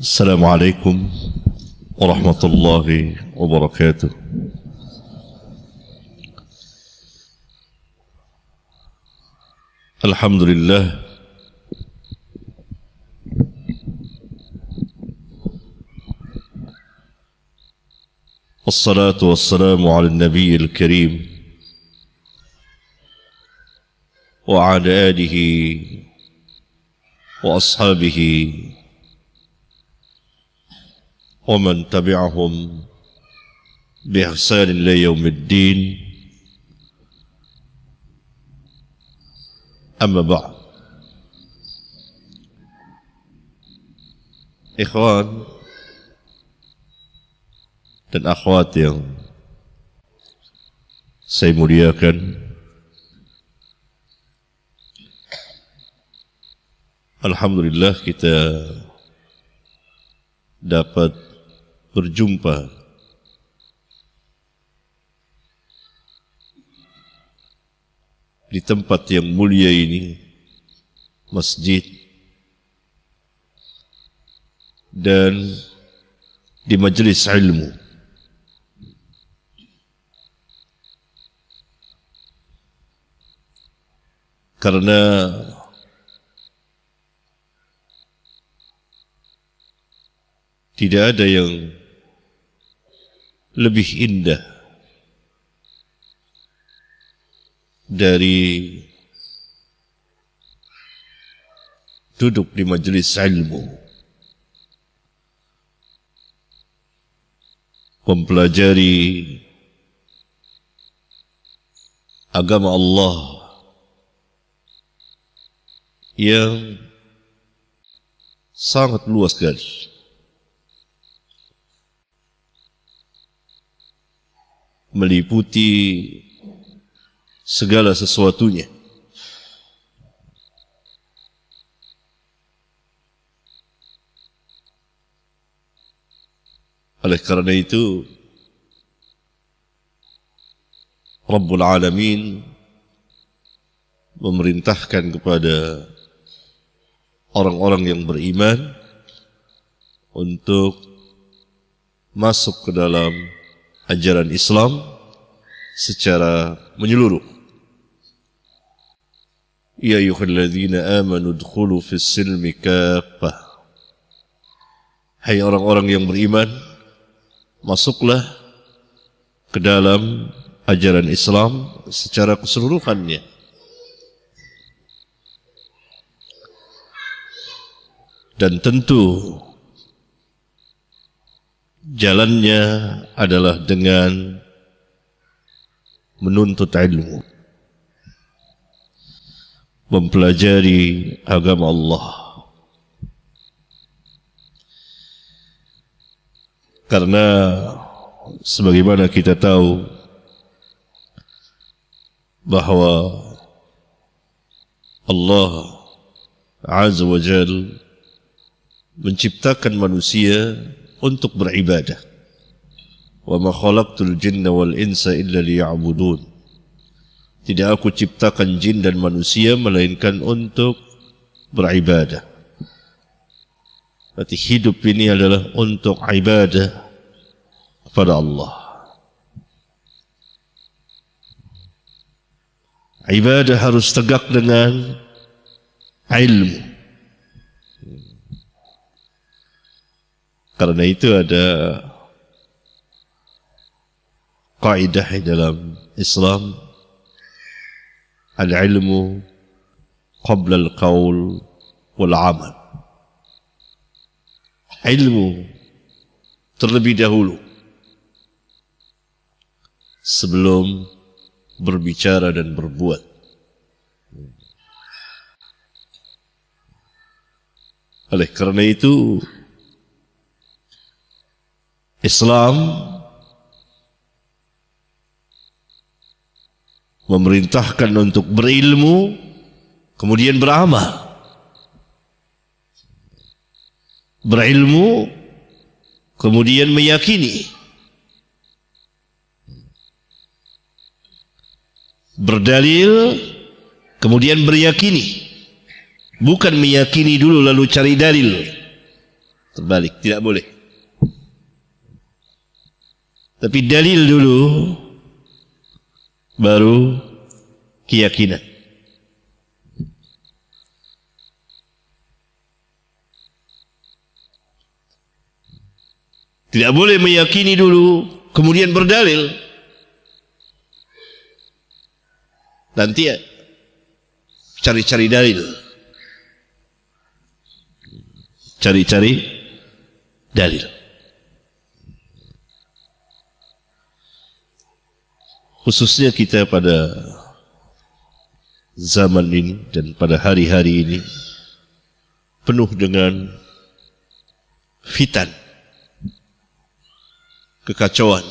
السلام عليكم ورحمة الله وبركاته. الحمد لله والصلاة والسلام على النبي الكريم وعلى آله وأصحابه ومن تبعهم بإحسان إلى يوم الدين. أما بعد، ikhwan dan akhwat yang saya muliakan, alhamdulillah kita dapat berjumpa di tempat yang mulia ini, masjid, dan di majelis ilmu. Karena tidak ada yang lebih indah dari duduk di majelis ilmu, mempelajari agama Allah yang sangat luas sekali, meliputi segala sesuatunya. Oleh karena itu, Rabbul Alamin memerintahkan kepada orang-orang yang beriman untuk masuk ke dalam ajaran Islam secara menyeluruh. Ya ayyuhalladzina amanu udkhulu fis silmi kaffah. Hai orang-orang yang beriman, masuklah ke dalam ajaran Islam secara keseluruhannya. Dan tentu jalannya adalah dengan menuntut ilmu, mempelajari agama Allah. Karena sebagaimana kita tahu bahwa Allah Azza wa Jalla menciptakan manusia untuk beribadah. Wa ma khalaqtul jinna wal insa illa liya'budun. Tidak aku ciptakan jin dan manusia melainkan untuk beribadah. Berarti hidup ini adalah untuk ibadah kepada Allah. Ibadah harus tegak dengan ilmu. Karena itu ada kaidah dalam Islam, al-ilmu qabla al-qaul wal-amal. Ilmu terlebih dahulu sebelum berbicara dan berbuat. Oleh karena itu, Islam memerintahkan untuk berilmu, kemudian beramal. Berilmu, kemudian meyakini. Berdalil, kemudian beryakini. Bukan meyakini dulu lalu cari dalil. Terbalik, tidak boleh. Tapi dalil dulu, baru keyakinan. Tidak boleh meyakini dulu, kemudian berdalil. Nanti ya, cari-cari dalil. Cari-cari dalil. Khususnya kita pada zaman ini dan pada hari-hari ini penuh dengan fitan, kekacauan.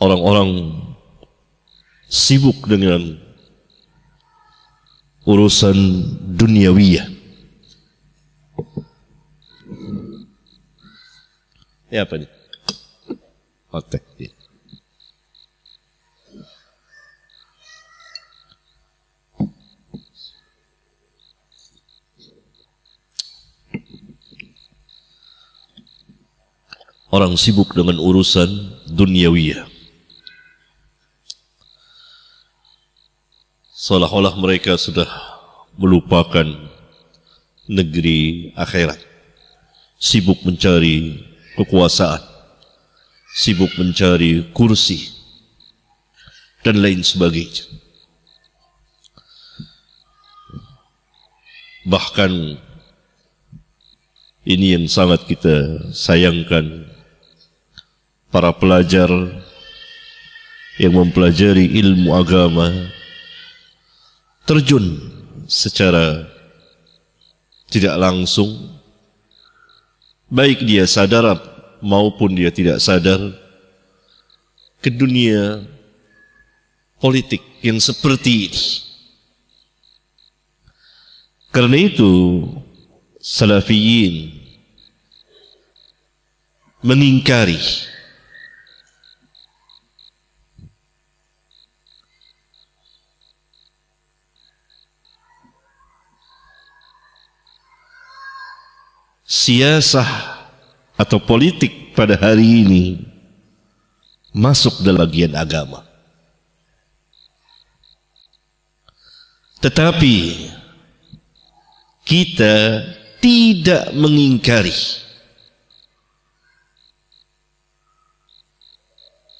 Orang-orang sibuk dengan urusan duniawiyah. Ya apa nih? Oke. Orang sibuk dengan urusan duniawiyah. Seolah-olah mereka sudah melupakan negeri akhirat. Sibuk mencari kekuasaan, sibuk mencari kursi, dan lain sebagainya. Bahkan ini yang sangat kita sayangkan, para pelajar yang mempelajari ilmu agama terjun secara tidak langsung, baik dia sadar maupun dia tidak sadar, ke dunia politik yang seperti ini. Karena itu Salafiyin mengingkari siasah atau politik pada hari ini masuk dalam bagian agama. Tetapi kita tidak mengingkari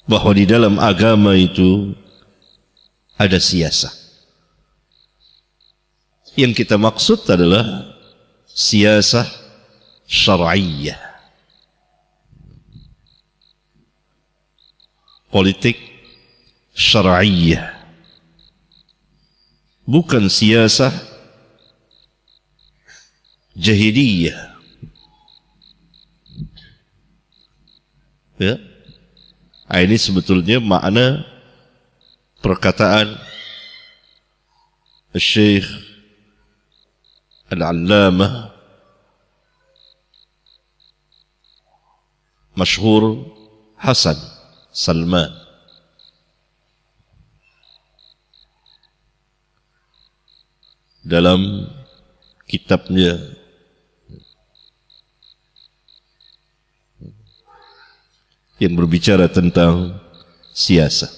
bahwa di dalam agama itu ada siasah. Yang kita maksud adalah siasah syar'iyyah, politik syar'iyyah, bukan siasah jahiliyah. Ya, ini sebetulnya makna perkataan Syekh Al-Allamah masyhur Hasan Salman dalam kitabnya yang berbicara tentang siasah.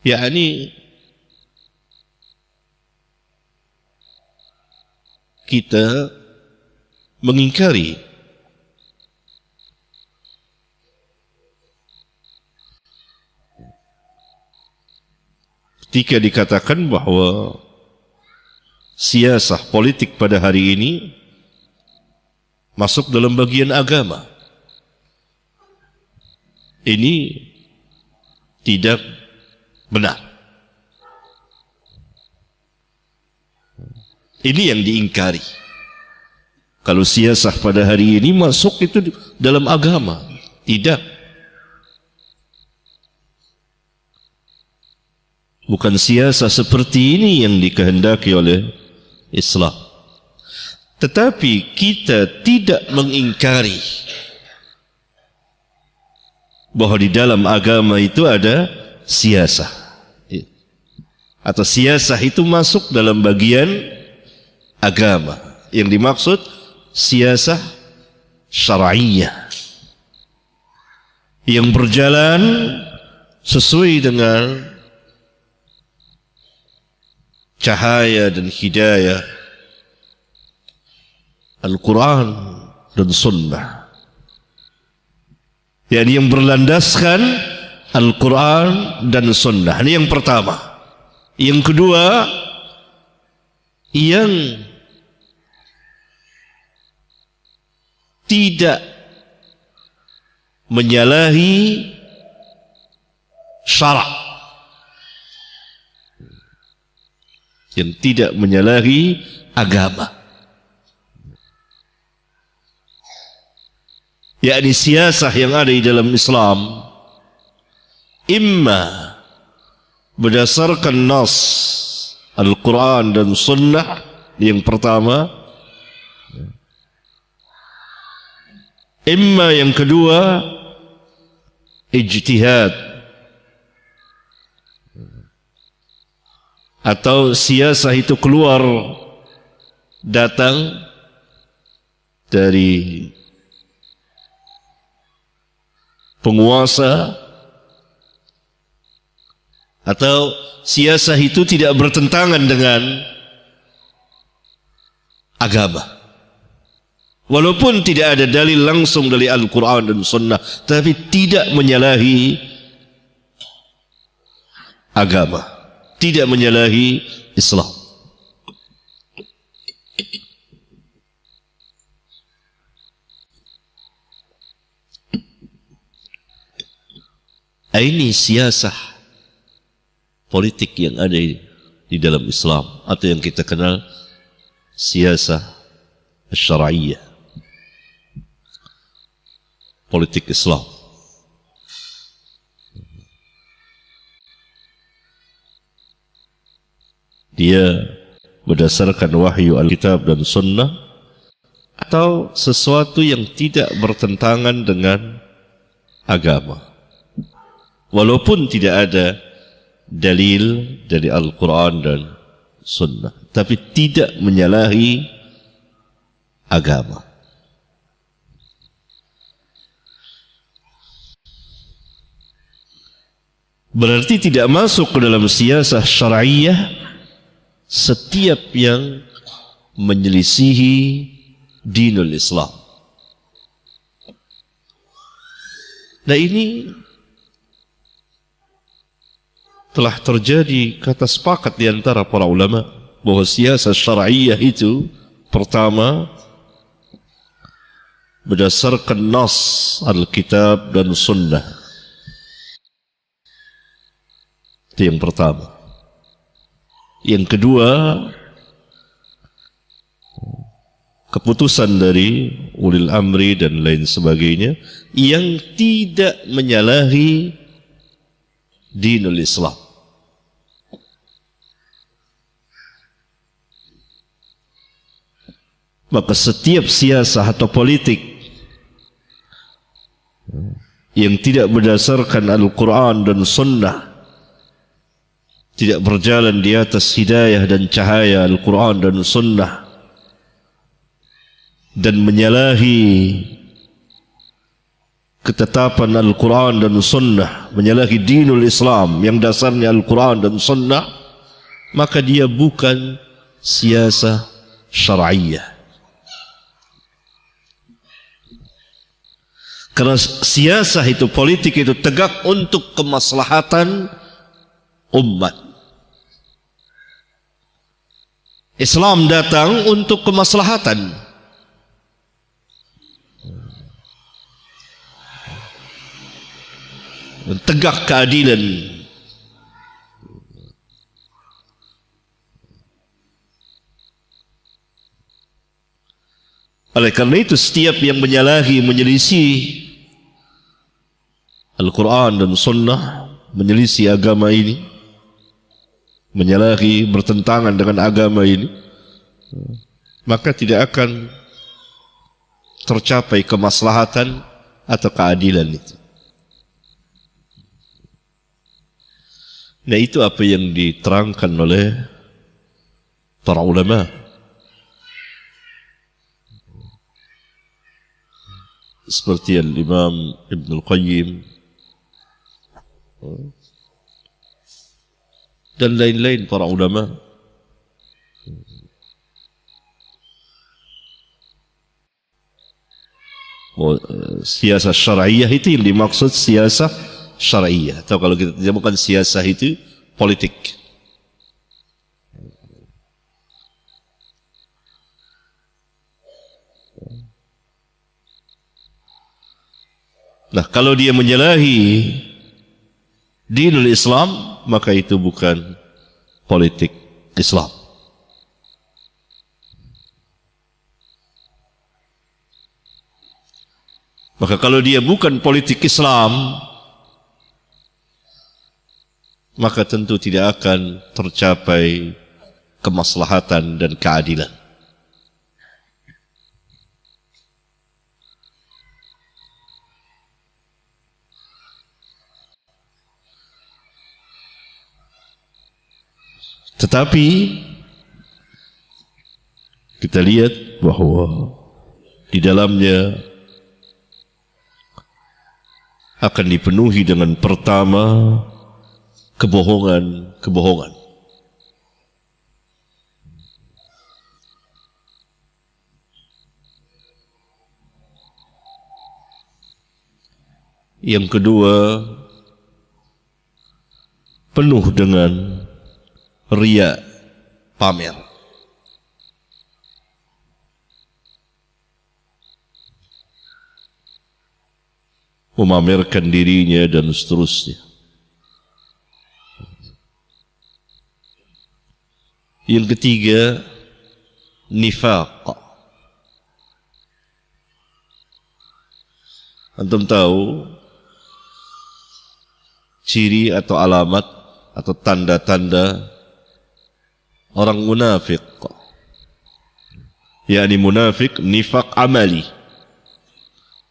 Yakni kita mengingkari ketika dikatakan bahwa siasah politik pada hari ini masuk dalam bagian agama. Ini tidak benar. Ini yang diingkari. Kalau siasah pada hari ini masuk itu dalam agama. Tidak. Bukan siasah seperti ini yang dikehendaki oleh Islam. Tetapi kita tidak mengingkari bahwa di dalam agama itu ada siasah. Atau siasah itu masuk dalam bagian agama. Yang dimaksud siasah syar'iyyah, yang berjalan sesuai dengan cahaya dan hidayah Al-Quran dan Sunnah, yakni yang berlandaskan Al-Quran dan Sunnah. Ini yang pertama. Yang kedua, yang tidak menyalahi syarak, yang tidak menyalahi agama, yakni siasah yang ada di dalam Islam, imma berdasarkan nas Al-Quran dan Sunnah, yang pertama, imma yang kedua ijtihad, atau siasah itu keluar datang dari penguasa, atau siasah itu tidak bertentangan dengan agama, walaupun tidak ada dalil langsung dari Al-Quran dan Sunnah, tapi tidak menyalahi agama, tidak menyalahi Islam. Ini siasah politik yang ada di dalam Islam, atau yang kita kenal siasah syar'iyyah, politik Islam. Dia berdasarkan wahyu Alkitab dan Sunnah, atau sesuatu yang tidak bertentangan dengan agama, walaupun tidak ada dalil dari Al-Quran dan Sunnah, tapi tidak menyalahi agama. Berarti tidak masuk ke dalam siasah syar'iyyah setiap yang menyelisihi dinul Islam. Nah, ini telah terjadi kata sepakat di antara para ulama bahwa siasah syar'iyyah itu pertama berdasarkan nas Alkitab dan Sunnah. Itu yang pertama. Yang kedua, keputusan dari ulil amri dan lain sebagainya yang tidak menyalahi dinul Islam. Maka setiap siasah atau politik yang tidak berdasarkan Al-Quran dan Sunnah, tidak berjalan di atas hidayah dan cahaya Al-Quran dan Sunnah, dan menyalahi ketetapan Al-Quran dan Sunnah, menyalahi dinul Islam yang dasarnya Al-Quran dan Sunnah, maka dia bukan siasah syar'iyyah. Karena siasah itu, politik itu tegak untuk kemaslahatan umat. Islam datang untuk kemaslahatan. Tegak keadilan. Oleh karena itu, setiap yang menyalahi, menyelisih Al-Quran dan Sunnah, menyelisih agama ini, menyalahi, bertentangan dengan agama ini, maka tidak akan tercapai kemaslahatan atau keadilan itu. Nah, itu apa yang diterangkan oleh para ulama. Seperti Al-Imam Ibn Al-Qayyim dan lain-lain para ulama. Siasah syar'iyah itu yang dimaksud siasah syar'iyah. Atau kalau kita bukan siasah itu politik. Nah, kalau dia menyalahi dinul Islam, maka itu bukan politik Islam. Maka kalau dia bukan politik Islam, maka tentu tidak akan tercapai kemaslahatan dan keadilan. Tetapi kita lihat bahwa di dalamnya akan dipenuhi dengan pertama kebohongan. Yang kedua, penuh dengan riya, pamer. Memamerkan dirinya dan seterusnya. Yang ketiga, nifaq. Antum tahu ciri atau alamat atau tanda-tanda orang munafik, yakni munafik nifaq amali.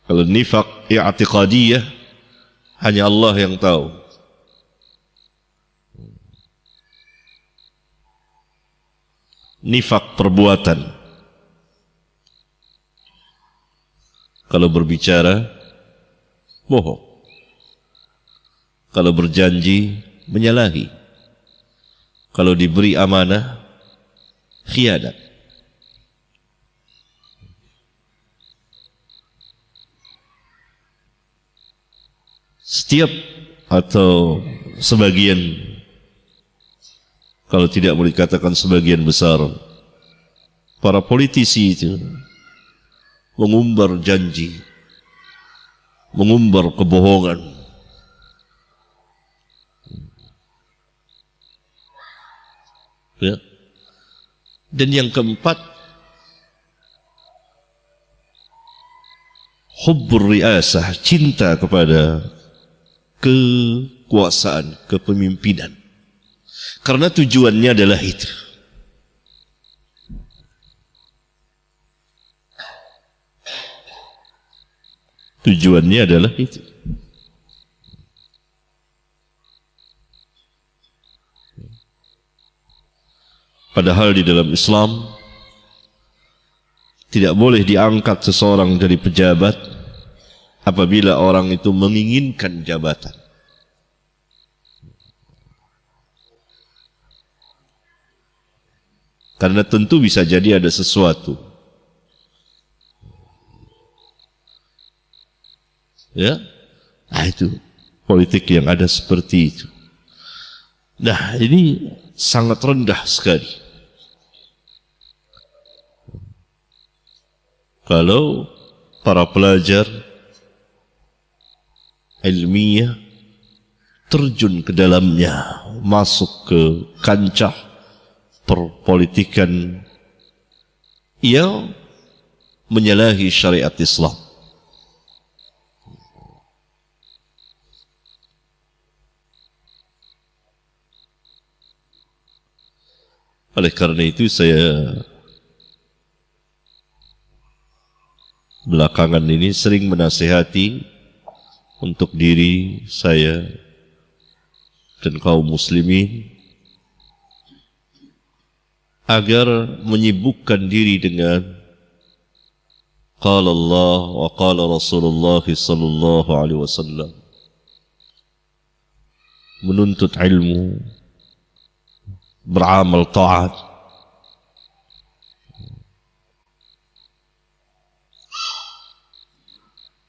Kalau nifaq i'tiqadiyah hanya Allah yang tahu. Nifaq perbuatan, kalau berbicara bohong, kalau berjanji menyalahi, kalau diberi amanah khianat. Setiap atau sebagian, kalau tidak boleh dikatakan sebagian besar, para politisi itu mengumbar janji, mengumbar kebohongan. Ya. Dan yang keempat, hubbur riasah, cinta kepada kekuasaan, kepemimpinan. Karena tujuannya adalah itu. Tujuannya adalah itu. Padahal di dalam Islam tidak boleh diangkat seseorang dari pejabat apabila orang itu menginginkan jabatan. Karena tentu bisa jadi ada sesuatu. Ya, nah itu politik yang ada seperti itu. Nah, ini sangat rendah sekali. Kalau para pelajar ilmiah terjun ke dalamnya, masuk ke kancah perpolitikan yang menyalahi syariat Islam. Oleh karena itu saya belakangan ini sering menasihati untuk diri saya dan kaum muslimin agar menyibukkan diri dengan qala Allah wa qala Rasulullah sallallahu alaihi wasallam, menuntut ilmu, beramal taat.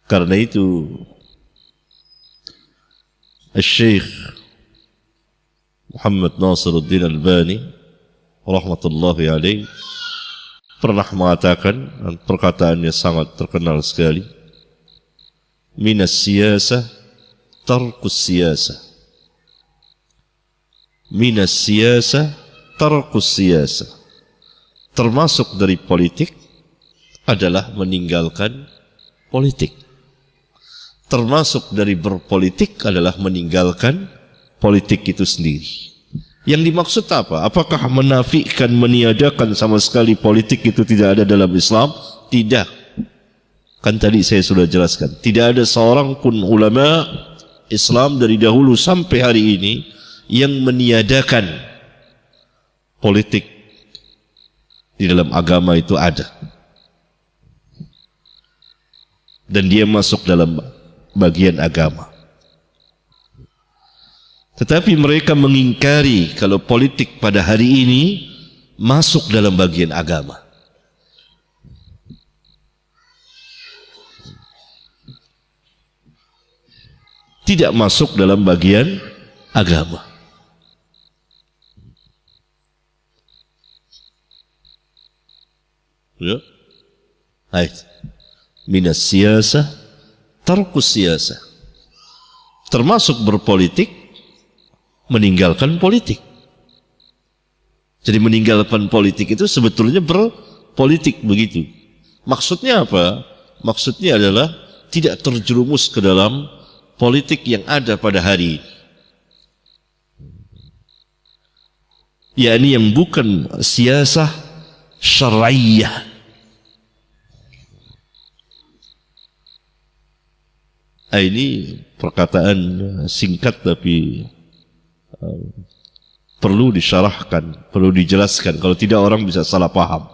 Karena itu Syekh Muhammad Nasiruddin Albani rahmatullahi alaih pernah mengatakan, perkataannya sangat terkenal sekali, minas siyasah tarkus siyasah, minas siyasah tarkus siyasah, termasuk dari politik adalah meninggalkan politik, termasuk dari berpolitik adalah meninggalkan politik itu sendiri. Yang dimaksud apa? Apakah menafikan, meniadakan sama sekali politik itu tidak ada dalam Islam? Tidak. Kan tadi saya sudah jelaskan, tidak ada seorang pun ulama Islam dari dahulu sampai hari ini yang meniadakan politik di dalam agama. Itu ada, dan dia masuk dalam bagian agama. Tetapi mereka mengingkari kalau politik pada hari ini masuk dalam bagian agama. Tidak masuk dalam bagian agama. Ya. Ayat. Minas siyasah tarkus siyasah, termasuk berpolitik, meninggalkan politik. Jadi meninggalkan politik itu sebetulnya berpolitik begitu. Maksudnya apa? Maksudnya adalah tidak terjerumus ke dalam politik yang ada pada hari ini, yakni yang bukan siyasah syar'iyah. Ini perkataan singkat tapi perlu disyarahkan, perlu dijelaskan. Kalau tidak orang bisa salah paham.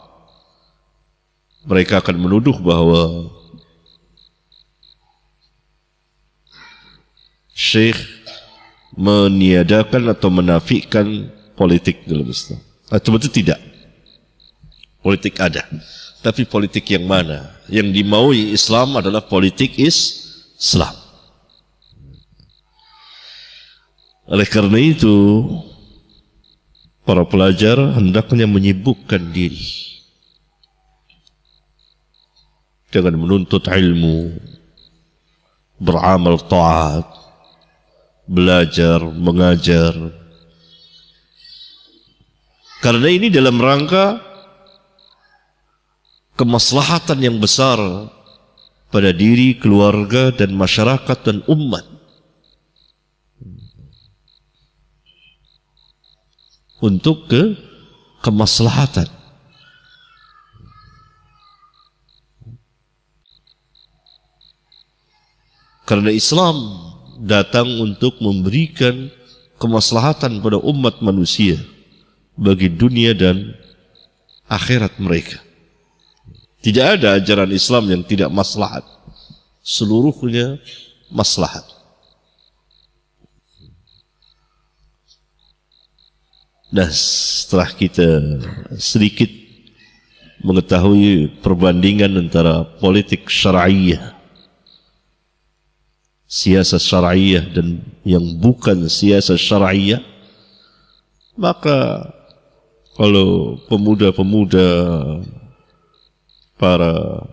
Mereka akan menuduh bahwa Syekh meniadakan atau menafikan politik dalam Islam. Betul tidak. Politik ada, tapi politik yang mana? Yang dimaui Islam adalah politik Islam. Oleh karena itu, para pelajar hendaknya menyibukkan diri dengan menuntut ilmu, beramal taat, belajar, mengajar. Karena ini dalam rangka kemaslahatan yang besar pada diri, keluarga, dan masyarakat dan umat. Untuk kemaslahatan. Karena Islam datang untuk memberikan kemaslahatan pada umat manusia bagi dunia dan akhirat mereka. Tidak ada ajaran Islam yang tidak maslahat. Seluruhnya maslahat. Nah, setelah kita sedikit mengetahui perbandingan antara politik syar'iyah, siasat syar'iyah, dan yang bukan siasat syar'iyah, maka kalau pemuda-pemuda, para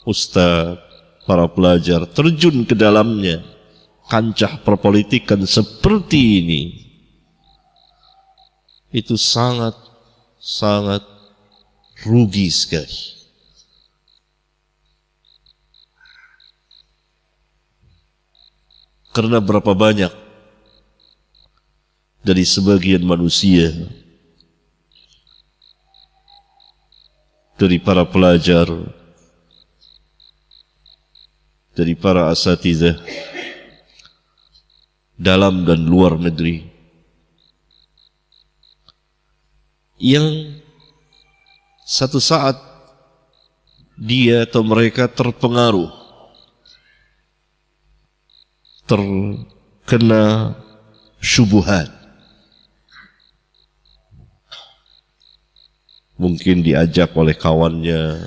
ustaz, para pelajar terjun ke dalamnya, kancah perpolitikan seperti ini, itu sangat rugi sekali. Karena berapa banyak dari sebagian manusia, dari para pelajar, dari para asatidzah dalam dan luar negeri, yang satu saat dia atau mereka terpengaruh, terkena syubhat, mungkin diajak oleh kawannya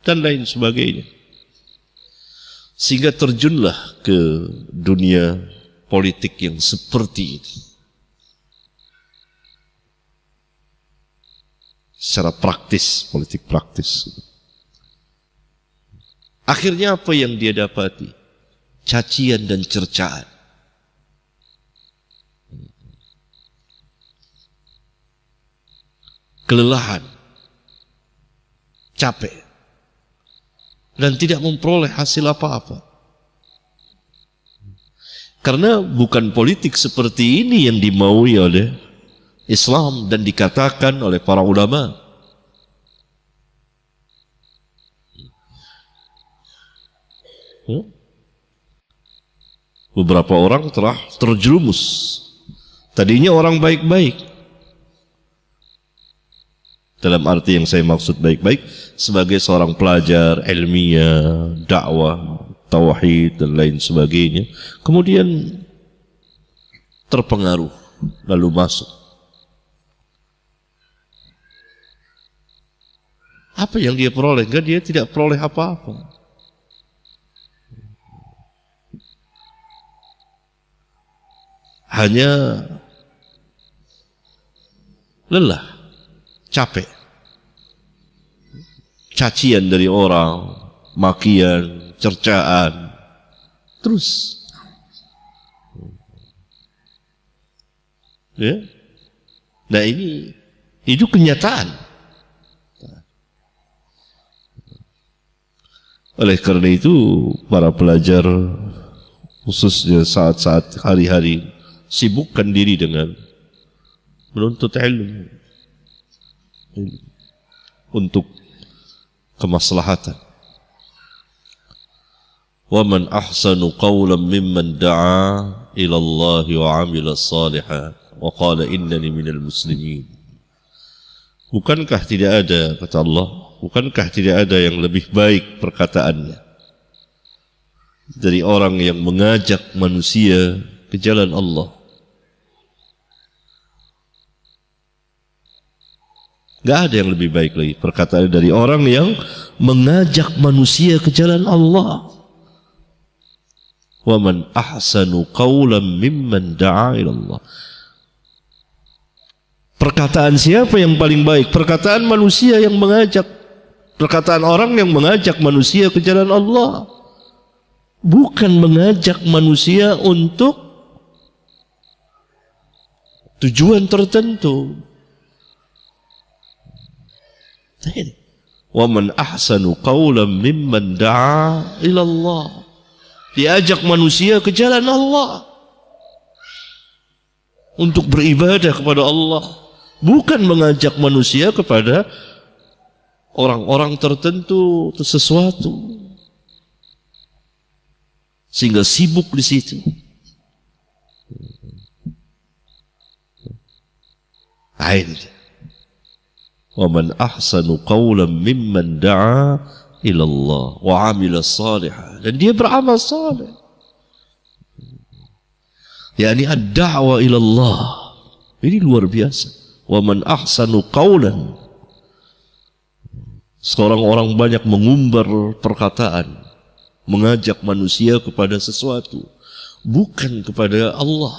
dan lain sebagainya, sehingga terjunlah ke dunia politik yang seperti ini. Secara praktis, politik praktis. Akhirnya apa yang dia dapati? Cacian dan cercaan. Kelelahan, capek, dan tidak memperoleh hasil apa-apa. Karena bukan politik seperti ini yang dimaui oleh Islam dan dikatakan oleh para ulama. Beberapa orang telah terjerumus. Tadinya orang baik-baik. Dalam arti yang saya maksud baik-baik, sebagai seorang pelajar ilmiah, dakwah, tauhid dan lain sebagainya, kemudian terpengaruh lalu masuk. Apa yang dia peroleh? Enggak, dia tidak peroleh apa-apa. Hanya lelah, capek, cacian dari orang, makian, cercaan, terus. Ya? Nah itu kenyataan. Oleh karena itu para pelajar khususnya saat-saat hari-hari sibukkan diri dengan menuntut ilmu untuk kemaslahatan. Wa man ahsanu qawlan mimman da'a ila Allah wa 'amila shalihan wa qala innani minal muslimin. Bukankah tidak ada, kata Allah, bukankah tidak ada yang lebih baik perkataannya dari orang yang mengajak manusia ke jalan Allah? Gak ada yang lebih baik lagi perkataan dari orang yang mengajak manusia ke jalan Allah. Wa man ahsanu qawlan mimman da'a ila Allah. Perkataan siapa yang paling baik? Perkataan manusia yang mengajak, perkataan orang yang mengajak manusia ke jalan Allah, bukan mengajak manusia untuk tujuan tertentu. Wa man ahsanu qawlan mimman da'a ila Allah. Diajak manusia ke jalan Allah untuk beribadah kepada Allah, bukan mengajak manusia kepada orang-orang tertentu atau sesuatu sehingga sibuk di situ. Ain. Wa man ahsanu qawlan mimman da'a ila Allah wa 'amila shalihan, dan dia beramal saleh. yakni ad-da'wa ila Allah. Ini luar biasa. Wa man ahsanu qawlan. Sekarang orang banyak mengumbar perkataan, mengajak manusia kepada sesuatu, bukan kepada Allah,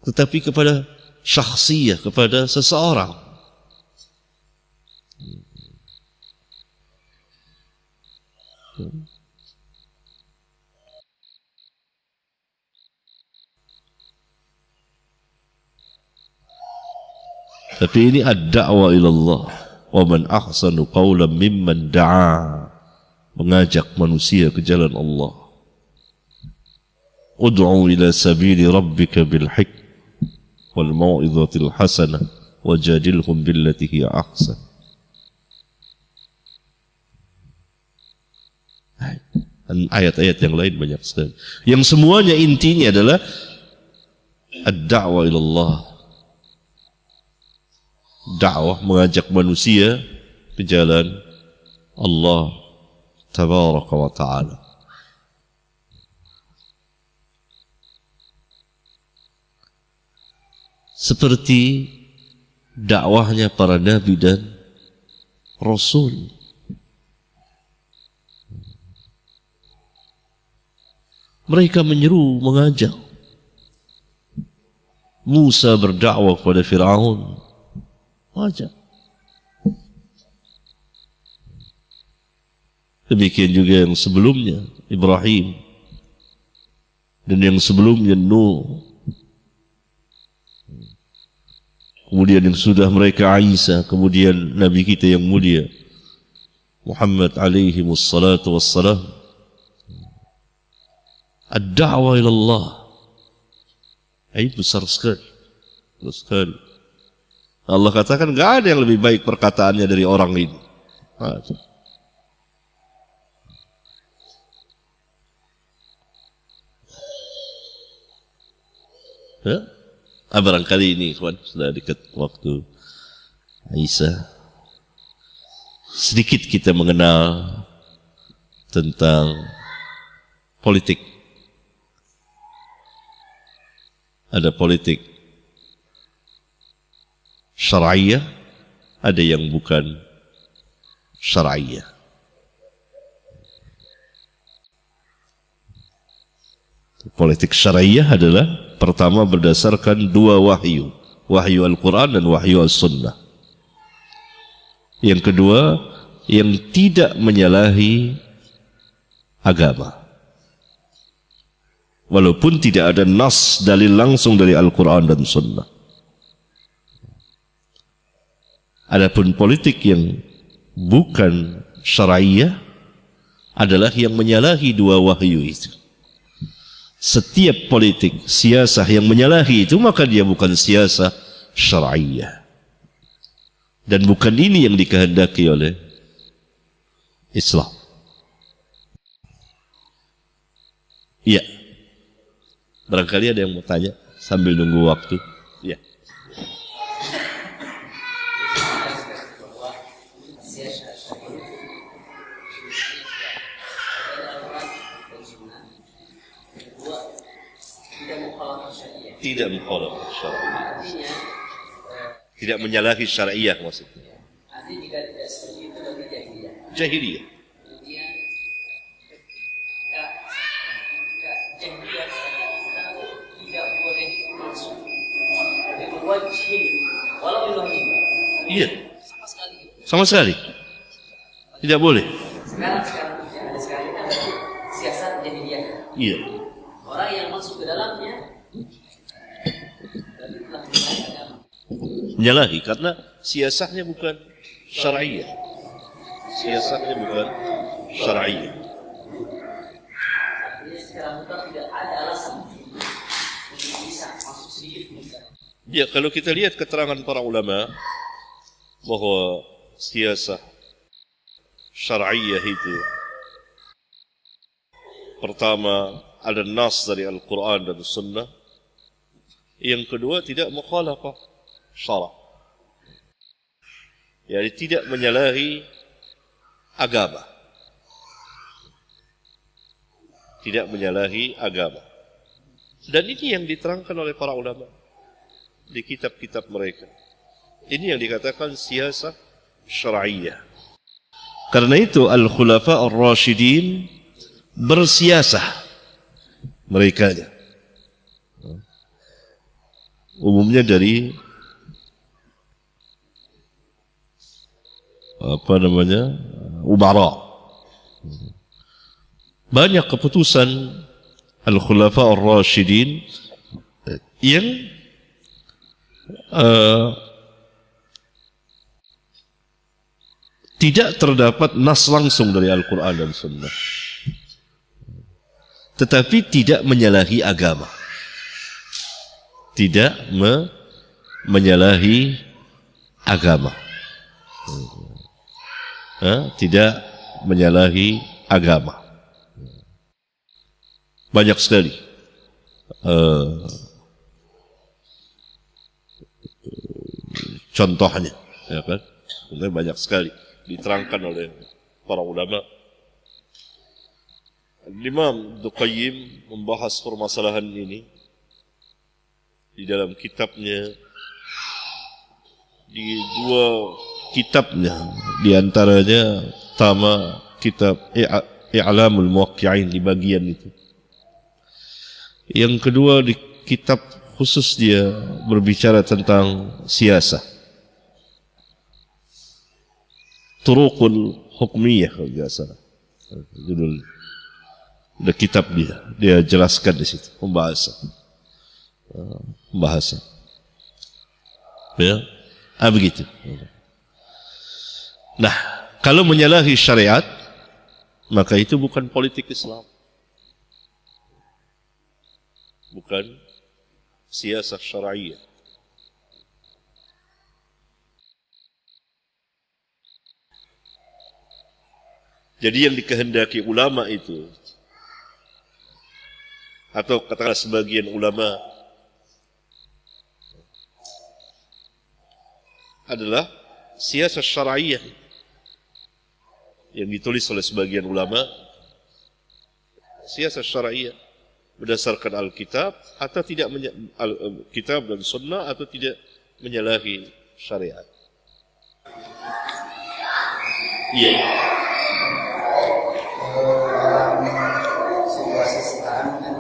tetapi kepada syakhsiyah, kepada seseorang. Tapi ini ad-da'wa ila Allah. Wa man ahsanu qawlan mimman da'a, mengajak manusia ke jalan Allah. Ud'u ila sabili rabbika bil hikmah wal mau'izatil hasanah wajadilhum billati hiya ahsan. Dan ayat-ayat yang lain banyak sekali, yang semuanya intinya adalah ad-da'wah ilallah, dakwah mengajak manusia ke jalan Allah tabaraka wa ta'ala. Seperti dakwahnya para nabi dan rasul. Mereka menyeru, mengajak. Musa berdakwah kepada Fir'aun, mengajak. Demikian juga yang sebelumnya, Ibrahim. Dan yang sebelumnya, Nuh. Kemudian yang sudah mereka, Isa. Kemudian Nabi kita yang mulia, Muhammad alaihi wassalatu wassalam. Ad-da'wah ilallah. Besar sekali. Besar sekali. Allah katakan, enggak ada yang lebih baik perkataannya dari orang ini. Barangkali ini, kawan, sudah dekat waktu Isa. Sedikit kita mengenal tentang politik. Ada politik syar'iyah, ada yang bukan syar'iyah. Politik syar'iyah adalah pertama berdasarkan dua wahyu, wahyu Al-Quran dan wahyu As-Sunnah. Yang kedua, yang tidak menyalahi agama. Walaupun tidak ada nas dalil langsung dari Al-Quran dan Sunnah. Adapun politik yang bukan syar'iyah adalah yang menyalahi dua wahyu itu. Setiap politik, siasah yang menyalahi itu, maka dia bukan siasah syar'iyah. Dan bukan ini yang dikehendaki oleh Islam. Iya. Barangkali ada yang mau tanya sambil nunggu waktu. Ya. Tidak mukhalafah syar'iyah. Tidak menyalahi syar'iyah maksudnya. Artinya jika tidak seperti itu berarti jahiliyah. Jahiliyah. Kemudian jahiliyah tidak boleh masuk dengan wajib, walau wajib. Iya. Sama sekali. Sama sekali. Tidak boleh. Sekarang ada sekarang kan siasat jahiliyah. Iya. Orang yang masuk ke dalamnya menyalahi karena siasahnya bukan syar'iyah. Siasahnya bukan syar'iyah. Artinya sekarang kita tidak ada alasan untuk bisa masuk sedikit. Ya, kalau kita lihat keterangan para ulama bahwa siasah syar'iyah itu pertama ada nas dari Al-Quran dan Sunnah. Yang kedua tidak mukhalafah syara'. Yani tidak menyalahi agama. Tidak menyalahi agama. Dan ini yang diterangkan oleh para ulama di kitab-kitab mereka. Ini yang dikatakan siasah syar'iyah. Karena itu al-khulafa ar-rasyidin bersiasah mereka. Umumnya dari umara. Banyak keputusan al-khulafa ar-rasyidin yang tidak terdapat nas langsung dari Al-Quran dan Sunnah, tetapi tidak menyalahi agama. Tidak menyalahi agama. Tidak menyalahi agama. Banyak sekali contohnya, ya kan? Sebenarnya banyak sekali diterangkan oleh para ulama. Imam Ibnu Qayyim membahas permasalahan ini di dalam kitabnya, di dua kitabnya, di antaranya pertama kitab I'lamul Muwaqqi'in di bagian itu. Yang kedua di kitab khusus dia berbicara tentang siasah. Turuqul Hukmiyah kalau tidak salah. Judul ada kitab dia jelaskan di situ pembahasan. Ya, begitu. Nah, kalau menyalahi syariat, maka itu bukan politik Islam, bukan siasah syar'iyah. Jadi yang dikehendaki ulama itu, atau katakanlah sebagian ulama, adalah siasah syar'iyah yang ditulis oleh sebagian ulama, siasah syar'iyah berdasarkan Alkitab atau tidak Kitab dan Sunnah, atau tidak menyalahi syariat. Iya. Situasi sekarang kan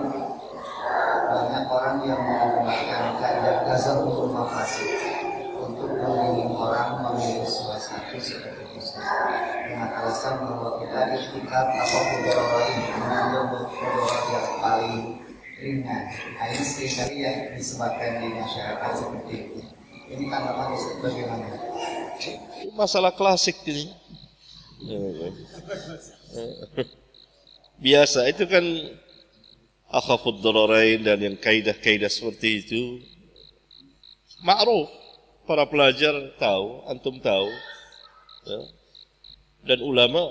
banyak orang yang menggunakan kaidah ghazabul mafasid untuk memilih orang, memilih sesuatu seperti itu, dengan alasan bahwa kita ikhtikaf atau mudorot mengambil mudorot yang paling ringan. Nah, ini seringkali yang disebabkan di masyarakat seperti itu. Ini tanggapan Ustaz bagaimana? Masalah klasik ini. Biasa itu kan akhafud dararain dan yang kaidah-kaidah seperti itu ma'ruf, para pelajar tahu, antum tahu, ya. Dan ulama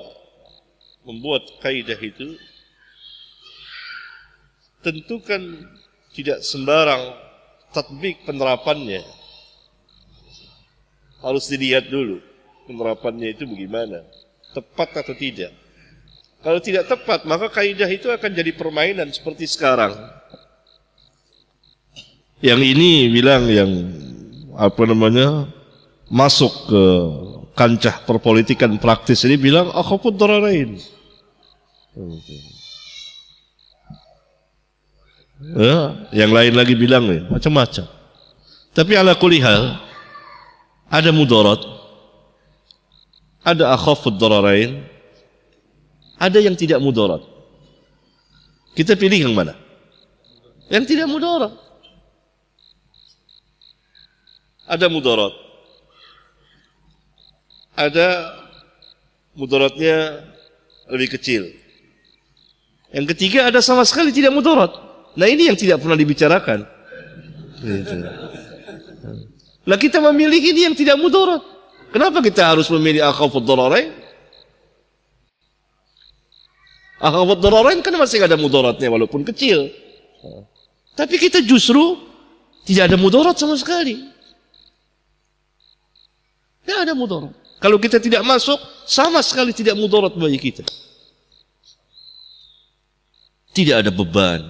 membuat kaidah itu tentu kan tidak sembarang tatbik penerapannya, harus dilihat dulu penerapannya itu bagaimana, tepat atau tidak. Kalau tidak tepat, maka kaidah itu akan jadi permainan seperti sekarang. Yang ini bilang yang masuk ke kancah perpolitikan praktis ini bilang akhafud dararain. Ya, yang lain lagi bilang macam-macam. Tapi ala kulli hal ada mudarat, ada akhafud dararain, ada yang tidak mudarat. Kita pilih yang mana? Yang tidak mudarat. Ada mudarat, ada mudaratnya lebih kecil. Yang ketiga ada sama sekali tidak mudarat. Nah, ini yang tidak pernah dibicarakan. Lah kita memilih ini yang tidak mudarat. Kenapa kita harus memilih akhafud dararain? Akhafud dararain kan masih ada mudaratnya walaupun kecil. Tapi kita justru tidak ada mudarat sama sekali. Tidak ada mudarat. Kalau kita tidak masuk, sama sekali tidak mudarat bagi kita. Tidak ada beban.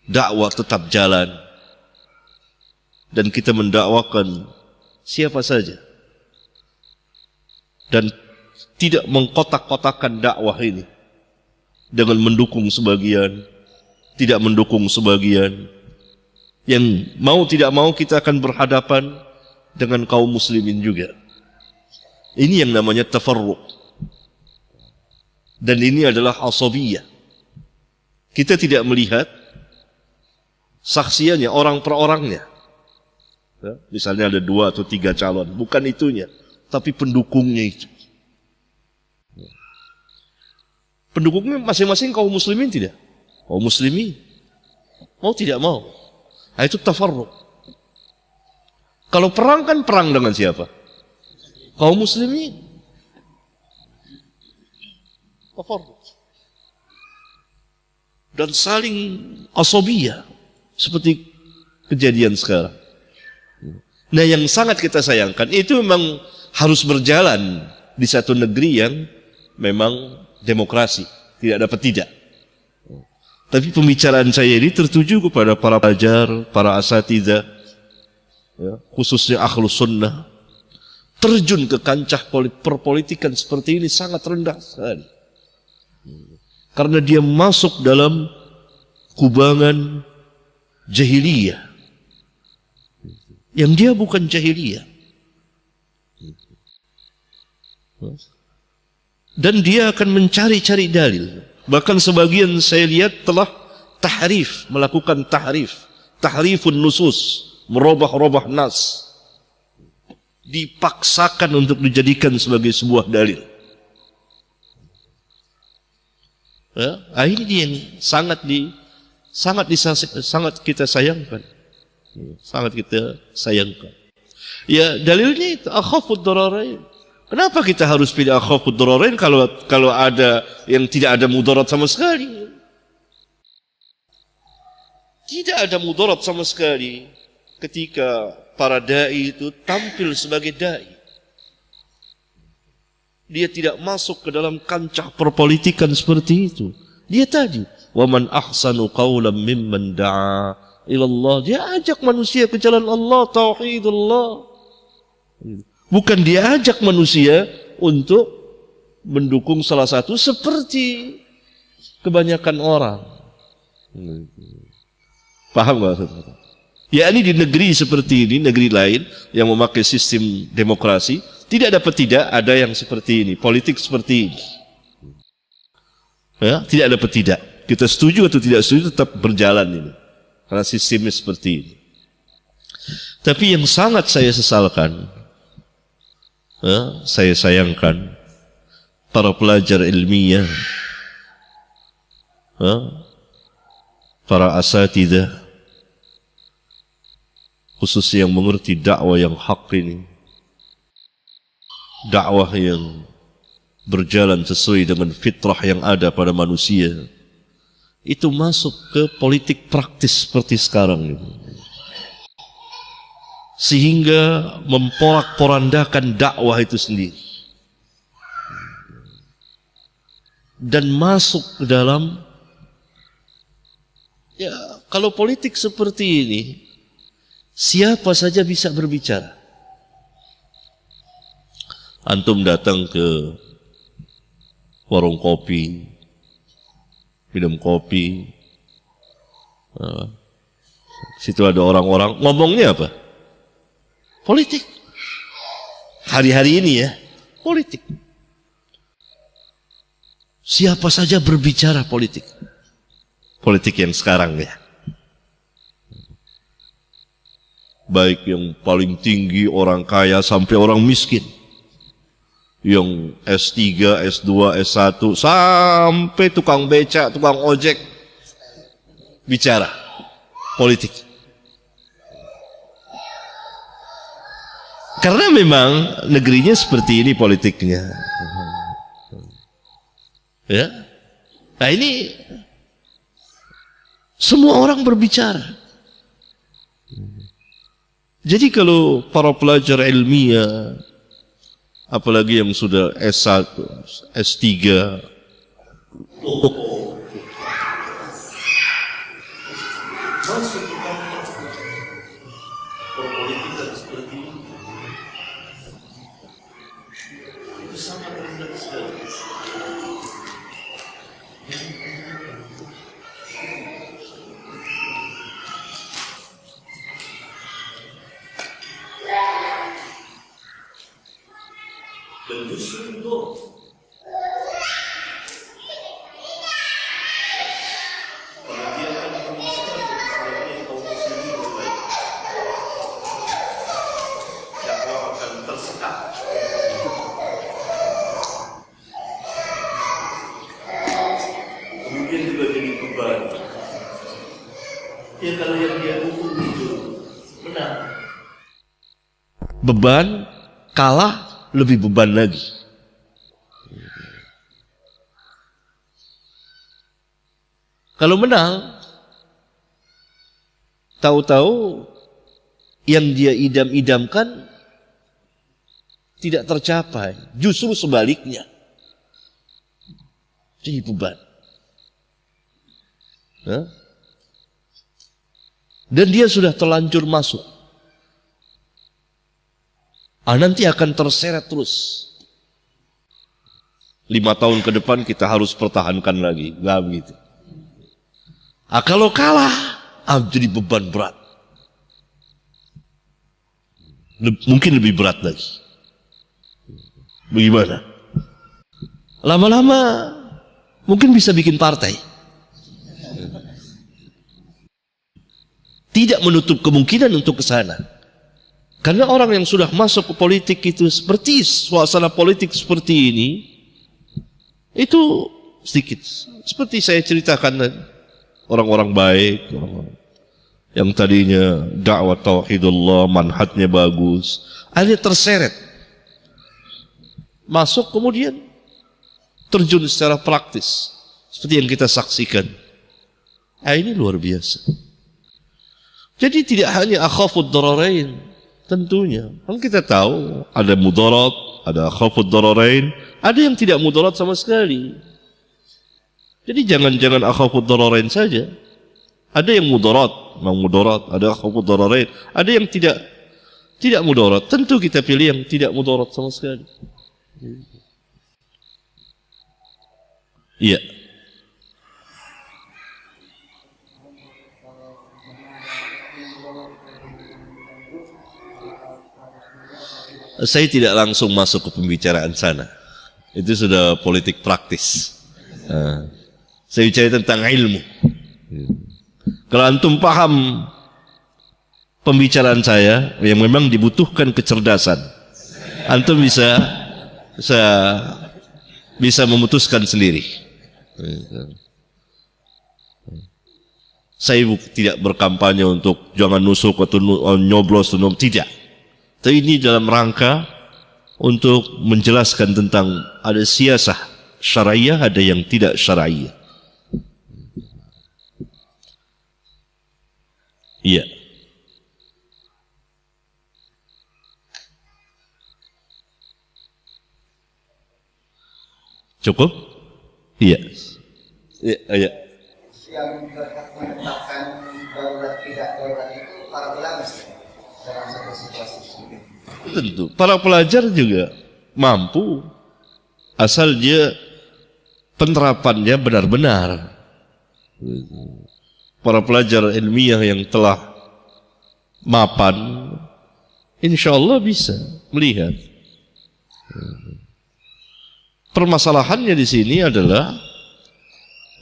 Dakwah tetap jalan. Dan kita mendakwakan siapa saja. Dan tidak mengkotak-kotakan dakwah ini dengan mendukung sebagian, tidak mendukung sebagian. Yang mau tidak mau kita akan berhadapan dengan kaum muslimin juga. Ini yang namanya tafarruq. Dan ini adalah asabiyah. Kita tidak melihat saksiannya, orang per orangnya. Ya, misalnya ada 2 atau 3 calon, bukan itunya, tapi pendukungnya itu. Pendukungnya masing-masing kaum muslimin tidak? Kaum muslimin. Mau tidak mau. Nah, itu tafarruq. Kalau perang kan perang dengan siapa? Kaum muslimin. Tafarruq. Dan saling asabiyah seperti kejadian sekarang. Nah, yang sangat kita sayangkan itu memang harus berjalan di satu negeri yang memang demokrasi, tidak dapat tidak. Tapi pembicaraan saya ini tertuju kepada para pelajar, para asatidzah, ya, khususnya Ahlus Sunnah. Terjun ke kancah perpolitikan seperti ini sangat rendah sekali. Karena dia masuk dalam kubangan jahiliyah. Yang dia bukan jahiliyah. Dan dia akan mencari-cari dalil. Bahkan sebagian saya lihat telah melakukan tahrifun nusus, merubah-rubah nas. Dipaksakan untuk dijadikan sebagai sebuah dalil. Ya, ini yang sangat kita sayangkan. Sangat kita sayangkan. Ya, dalilnya itu akhafud dararain. Kenapa kita harus pilih akhafud dararain kalau ada yang tidak ada mudarat sama sekali? Tidak ada mudarat sama sekali ketika para dai itu tampil sebagai dai. Dia tidak masuk ke dalam kancah perpolitikan seperti itu. Dia tadi, wa man ahsanu qawlan mimman da'a ila Allah. Dia ajak manusia ke jalan Allah, tauhidullah. Bukan dia ajak manusia untuk mendukung salah satu seperti kebanyakan orang. Paham nggak? Ya, ini di negeri seperti ini, negeri lain yang memakai sistem demokrasi, tidak ada yang seperti ini, politik seperti ini. Ya, tidak dapat tidak. Kita setuju atau tidak setuju tetap berjalan ini, karena sistemnya seperti ini. Tapi yang sangat saya sesalkan, ya, saya sayangkan para pelajar ilmiah, ya, para asatidzah, khususnya yang mengerti dakwah yang hak ini, dakwah yang berjalan sesuai dengan fitrah yang ada pada manusia, itu masuk ke politik praktis seperti sekarang ini, sehingga memporak-porandakan dakwah itu sendiri dan masuk ke dalam, ya, kalau politik seperti ini siapa saja bisa berbicara. Antum datang ke warung kopi, minum kopi, situ ada orang-orang, ngomongnya apa? Politik. Hari-hari ini ya, politik. Siapa saja berbicara politik. Politik yang sekarang ya. Baik yang paling tinggi orang kaya sampai orang miskin, yang S3, S2, S1 sampai tukang beca, tukang ojek bicara politik. Karena memang negerinya seperti ini politiknya. Ya. Nah, ini semua orang berbicara. Jadi kalau para pelajar ilmiah, apalagi yang sudah S1, S3, masuk ke perpolitikan seperti ini, itu sangat rendah sekali. Dan justru itu karena dia akan merumuskan sebagai kaum muslimin yang baik, dakwah akan tersekat. Kemudian juga jadi beban. Ya, kalau yang dia hukum itu benar, beban, kalah lebih beban lagi. Kalau menang, tahu-tahu yang dia idam-idamkan tidak tercapai, justru sebaliknya jadi beban. Dan dia sudah terlanjur masuk. Nanti akan terseret terus. 5 tahun ke depan kita harus pertahankan lagi. Gak begitu. Kalau kalah, jadi beban berat. Mungkin lebih berat lagi. Bagaimana? Lama-lama mungkin bisa bikin partai. Tidak menutup kemungkinan untuk ke sana. Karena orang yang sudah masuk ke politik itu seperti suasana politik seperti ini, itu sedikit. Seperti saya ceritakan tadi, orang-orang baik, orang-orang yang tadinya dakwah tauhidullah, manhajnya bagus, akhirnya terseret. Masuk kemudian terjun secara praktis. Seperti yang kita saksikan. Ini luar biasa. Jadi tidak hanya akhafud dararain, tentunya. Kan kita tahu ada mudarat, ada akhafud dararain, ada yang tidak mudarat sama sekali. Jadi jangan akhafud dararain saja. Ada yang mudarat, memang mudarat, ada akhafud dararain, ada yang tidak mudarat. Tentu kita pilih yang tidak mudarat sama sekali. Iya. Saya tidak langsung masuk ke pembicaraan sana. Itu sudah politik praktis. Saya bicara tentang ilmu. Kalau antum paham pembicaraan saya yang memang dibutuhkan kecerdasan, antum bisa memutuskan sendiri. Saya tidak berkampanye untuk jangan nusuk atau nyoblos atau tidak. Tapi ini dalam rangka untuk menjelaskan tentang ada siasah syariah, ada yang tidak syariah. Iya. Cukup? Iya. Iya. Yang menetapkan daulat tidak daulat itu para ulama dalam satu situasi. Tentu. Para pelajar juga mampu asal dia penerapannya benar-benar. Para pelajar ilmiah yang telah mapan, insya Allah bisa melihat. Permasalahannya di sini adalah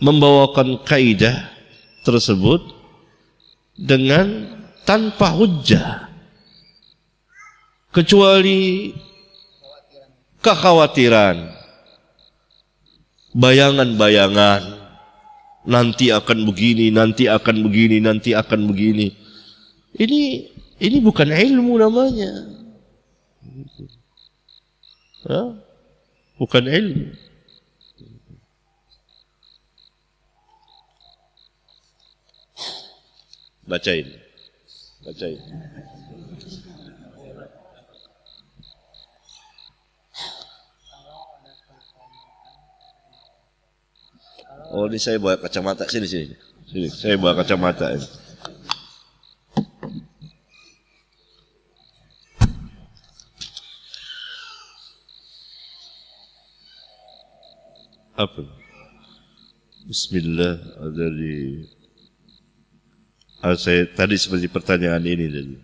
membawakan kaidah tersebut dengan tanpa hujjah, kecuali kekhawatiran, bayangan-bayangan, nanti akan begini, nanti akan begini, nanti akan begini. Ini bukan ilmu namanya. Bukan ilmu. Bacain. Oh, ini saya bawa kacamata sini. Saya bawa kacamata ini. Apa? Bismillah, dari saya tadi seperti pertanyaan ini tadi.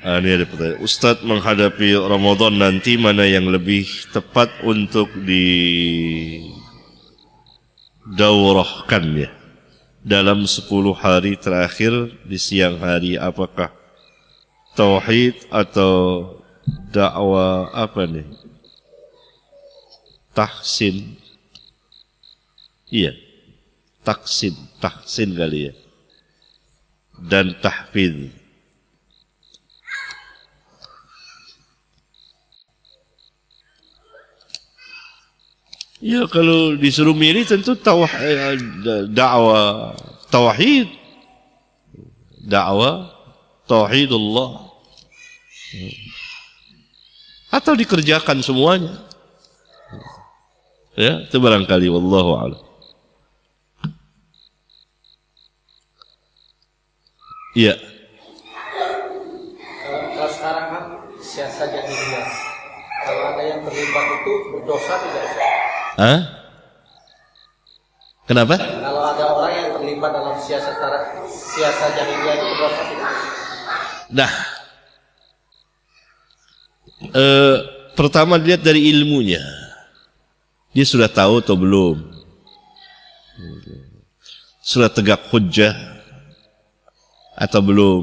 Ini ada pertanyaan. Ustadz, menghadapi Ramadan nanti mana yang lebih tepat untuk didaurahkan ya? Dalam 10 hari terakhir di siang hari, apakah tauhid atau dakwah apa nih? Tahsin. Iya. Tahsin kali ya. Dan tahfidz. Ya kalau disuruh milih tentu dakwah tauhid, dakwah tauhidullah, atau dikerjakan semuanya. Ya, itu barangkali wallahu a'lam. Iya. Kalau sekarang kan siasat jahiliyah. Kalau ada yang terlibat itu berdosa tidak? Hah? Kenapa? Kalau ada orang yang terlibat dalam siasat jahiliyah itu berdosa tidak? Nah, pertama dilihat dari ilmunya. Dia sudah tahu atau belum? Sudah tegak hujjah atau belum?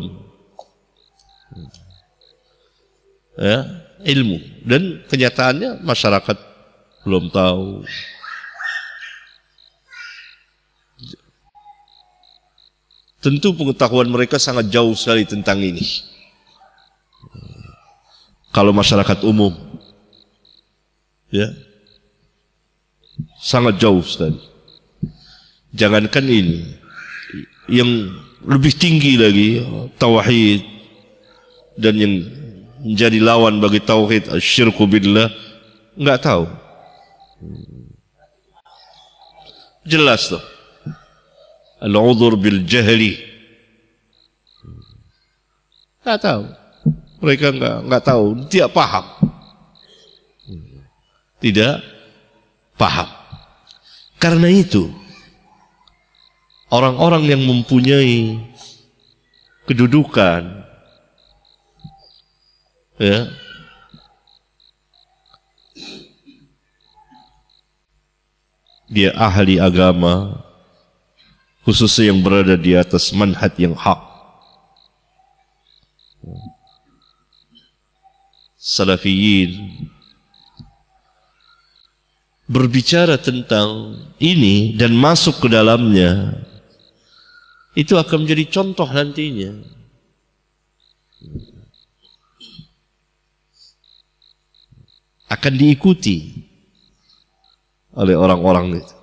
Ya, ilmu. Dan kenyataannya masyarakat belum tahu. Tentu pengetahuan mereka sangat jauh sekali tentang ini. Kalau masyarakat umum, ya, sangat jauh sekali. Jangankan ini, yang lebih tinggi lagi, tauhid, dan yang menjadi lawan bagi tauhid, asyirku billah, enggak tahu. Jelas tuh. Al-udhur bil jahli. Enggak tahu. Mereka enggak tahu, tidak paham. Tidak paham. Karena itu orang-orang yang mempunyai kedudukan, ya, dia ahli agama, khususnya yang berada di atas manhaj yang hak, salafiyin, berbicara tentang ini dan masuk ke dalamnya, itu akan menjadi contoh nantinya. Akan diikuti oleh orang-orang itu.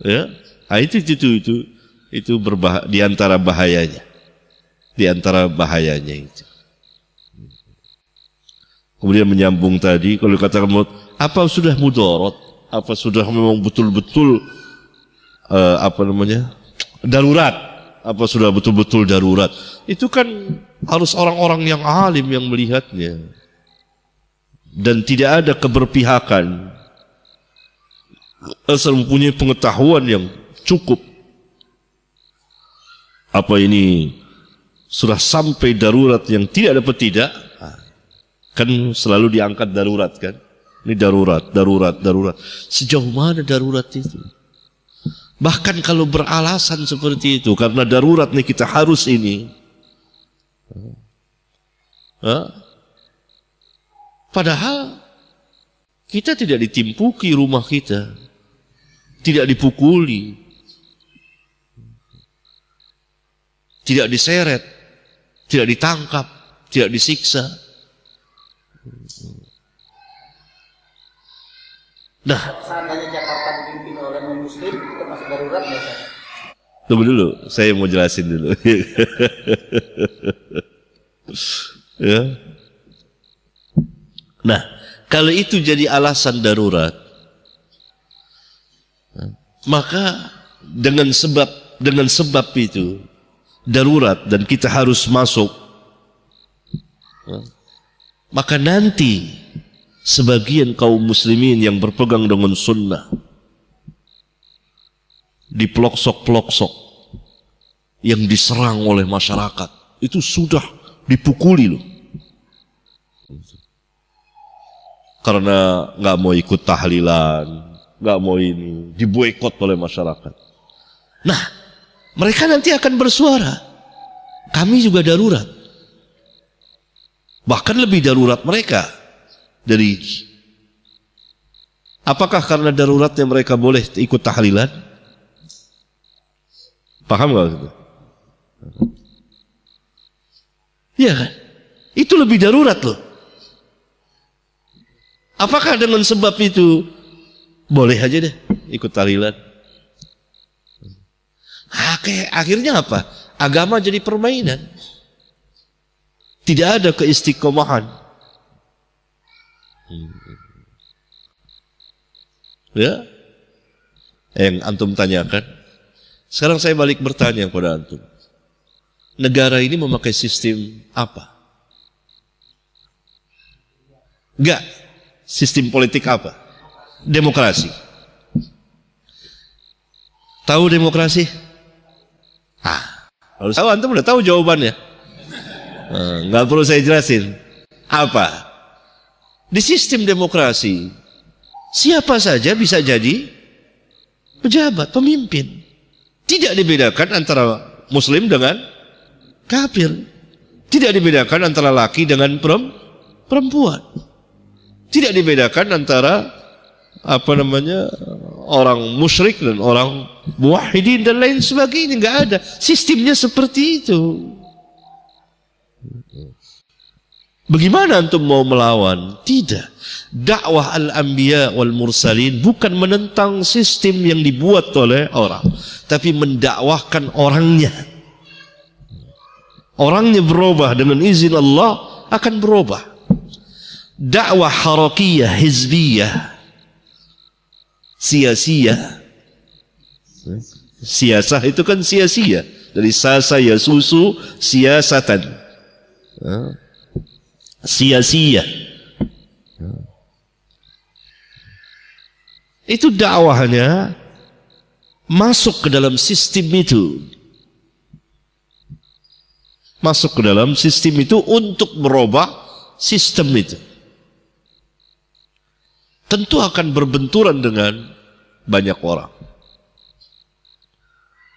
Ya, itu di antara bahayanya. Di antara bahayanya itu. Kemudian menyambung tadi, kalau dikatakan apa sudah mudarat, apa sudah memang betul-betul darurat, apa sudah betul-betul darurat, itu kan harus orang-orang yang alim yang melihatnya, dan tidak ada keberpihakan, asal mempunyai pengetahuan yang cukup. Apa ini sudah sampai darurat yang tidak dapat tidak? Kan selalu diangkat darurat kan? Ini darurat. Sejauh mana darurat itu? Bahkan kalau beralasan seperti itu, karena darurat nih kita harus ini. Padahal kita tidak ditimpuki rumah kita, tidak dipukuli, tidak diseret, tidak ditangkap, tidak disiksa. Nah, seandainya Jakarta dipimpin oleh non-muslim, itu masih darurat nggak? Tunggu dulu, saya mau jelasin dulu. Ya. Nah, kalau itu jadi alasan darurat, maka dengan sebab itu darurat dan kita harus masuk, maka nanti sebagian kaum muslimin yang berpegang dengan sunnah di pelosok-pelosok yang diserang oleh masyarakat itu sudah dipukuli loh, karena nggak mau ikut tahlilan, nggak mau ini, diboikot oleh masyarakat. Nah, mereka nanti akan bersuara, kami juga darurat, bahkan lebih darurat mereka dari. Apakah karena daruratnya mereka boleh ikut tahlilan? Paham nggak? Iya kan? Itu lebih darurat loh. Apakah dengan sebab itu boleh aja deh ikut tahlilan? Akhirnya apa? Agama jadi permainan. Tidak ada keistiqomahan. Ya, yang antum tanyakan. Sekarang saya balik bertanya kepada antum. Negara ini memakai sistem apa? Enggak. Sistem politik apa? Demokrasi. Tahu demokrasi? Kalau tahu antum udah tahu jawabannya. Enggak perlu saya jelasin. Apa? Di sistem demokrasi, siapa saja bisa jadi pejabat, pemimpin. Tidak dibedakan antara muslim dengan kafir. Tidak dibedakan antara laki dengan perempuan. Tidak dibedakan antara orang musyrik dan orang muwahhidin dan lain sebagainya. Enggak ada. Sistemnya seperti itu. Bagaimana antum mau melawan? Tidak. Dakwah al-anbiya wal mursalin bukan menentang sistem yang dibuat oleh orang, tapi mendakwahkan orangnya. Orangnya berubah dengan izin Allah akan berubah. Dakwah harakiyah, hizbiyah, sia-sia. Siasah itu kan sia-sia. Dari sasa ya susu, siasatan. Sia-sia. Itu dakwahnya masuk ke dalam sistem itu. Masuk ke dalam sistem itu untuk merubah sistem itu. Tentu akan berbenturan dengan banyak orang.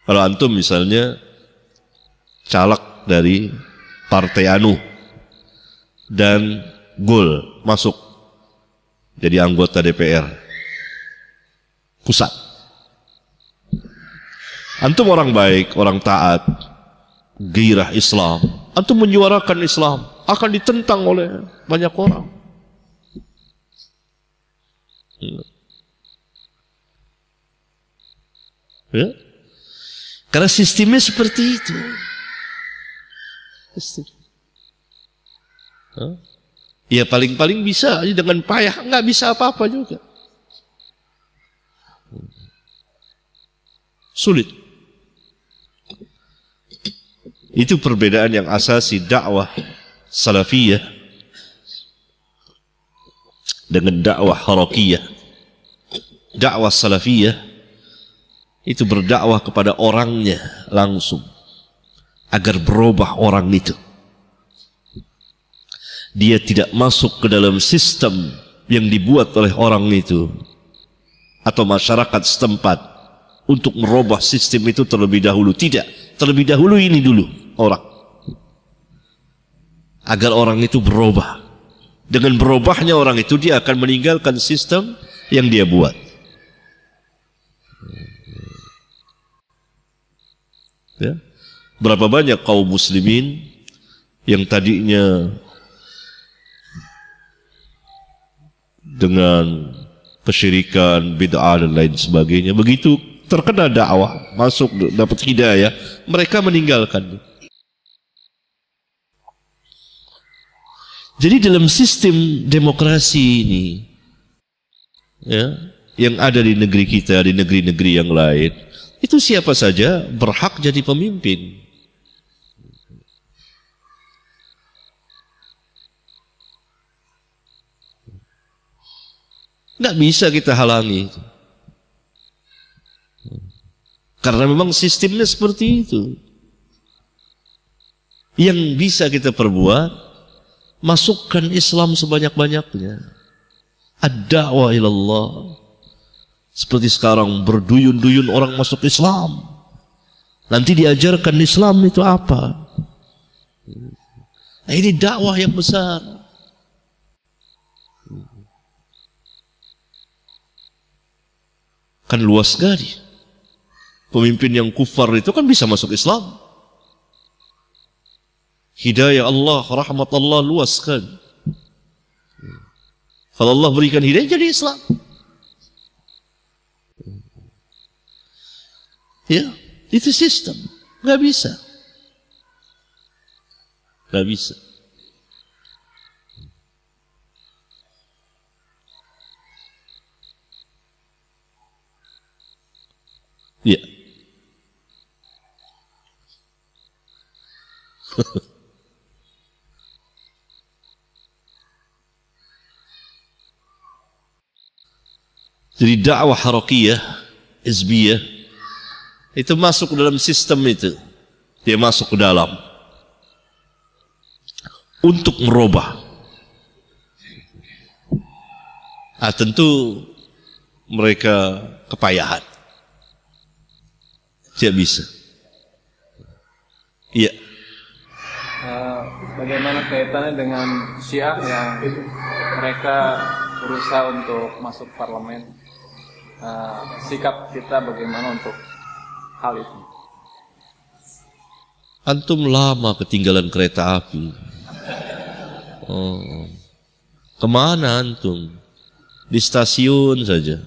Kalau antum misalnya caleg dari partai anu dan gol masuk jadi anggota DPR pusat. Antum orang baik, orang taat, gairah Islam. Antum menyuarakan Islam, akan ditentang oleh banyak orang. Ya? Karena sistemnya seperti itu. Ya paling-paling bisa dengan payah, nggak bisa apa-apa juga. Sulit. Itu perbedaan yang asasi dakwah salafiyah dengan dakwah harakiyah. Dakwah salafiyah itu berdakwah kepada orangnya langsung agar berubah orang itu. Dia tidak masuk ke dalam sistem yang dibuat oleh orang itu atau masyarakat setempat untuk merubah sistem itu terlebih dahulu. Tidak, terlebih dahulu ini dulu orang, agar orang itu berubah. Dengan berubahnya orang itu, dia akan meninggalkan sistem yang dia buat. Ya. Berapa banyak kaum muslimin yang tadinya dengan kesyirikan, bid'ah dan lain sebagainya, begitu terkena dakwah, masuk dapat hidayah, mereka meninggalkan. Jadi dalam sistem demokrasi ini, ya, yang ada di negeri kita, di negeri-negeri yang lain, itu siapa saja berhak jadi pemimpin. Tidak bisa kita halangi. Karena memang sistemnya seperti itu. Yang bisa kita perbuat, masukkan Islam sebanyak-banyaknya. Ad-da'wah ilallah. Seperti sekarang berduyun-duyun orang masuk Islam. Nanti diajarkan Islam itu apa. Nah, ini dakwah yang besar. Kan luas sekali. Pemimpin yang kufar itu kan bisa masuk Islam. Hidayah Allah, rahmat Allah luas sekali. Kalau Allah berikan hidayah jadi Islam. Ya, itu sistem. Nggak bisa. Nggak bisa. Ya. Jadi dakwah harakiyah, hizbiyah itu masuk ke dalam sistem itu. Dia masuk ke dalam untuk merubah. Tentu mereka kepayahan. Tidak bisa. Iya. Bagaimana kaitannya dengan Syiah yang mereka berusaha untuk masuk parlemen? Sikap kita bagaimana untuk hal itu? Antum lama ketinggalan kereta api. Kemana antum? Di stasiun saja.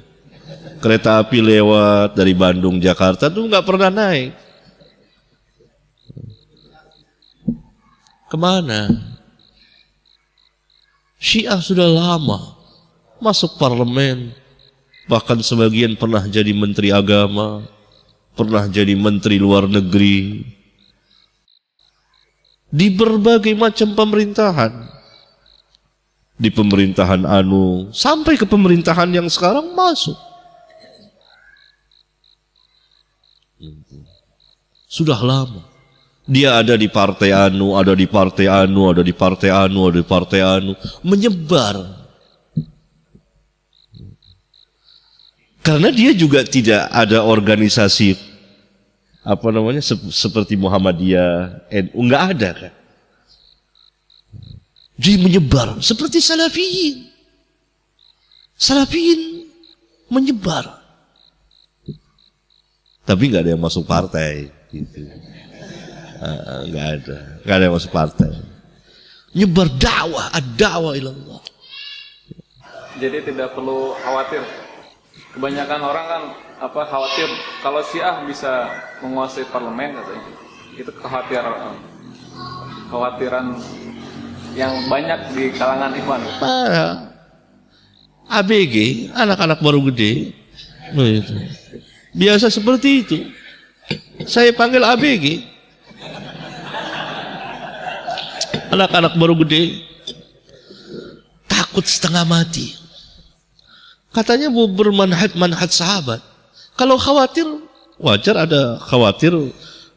Kereta api lewat dari Bandung, Jakarta tuh nggak pernah naik. Kemana? Syiah sudah lama masuk parlemen, bahkan sebagian pernah jadi menteri agama, pernah jadi menteri luar negeri, di berbagai macam pemerintahan, di pemerintahan anu sampai ke pemerintahan yang sekarang masuk. Sudah lama. Dia ada di partai anu, ada di partai anu, ada di partai anu, ada di partai anu, menyebar. Karena dia juga tidak ada organisasi apa namanya seperti Muhammadiyah, NU, enggak ada kan. Jadi menyebar seperti Salafiyin. Salafiyin menyebar. Tapi nggak ada yang masuk partai, gitu. Nggak ada yang masuk partai. Nyebar dakwah, ad-da'wah ilallah. Jadi tidak perlu khawatir. Kebanyakan orang kan khawatir kalau Syiah bisa menguasai parlemen katanya. Itu kekhawatiran yang banyak di kalangan ikhwan. ABG, anak-anak baru gede. Biasa seperti itu. Saya panggil ABG. Anak-anak baru gede. Takut setengah mati. Katanya mau bermanhaj sahabat. Kalau khawatir, wajar ada khawatir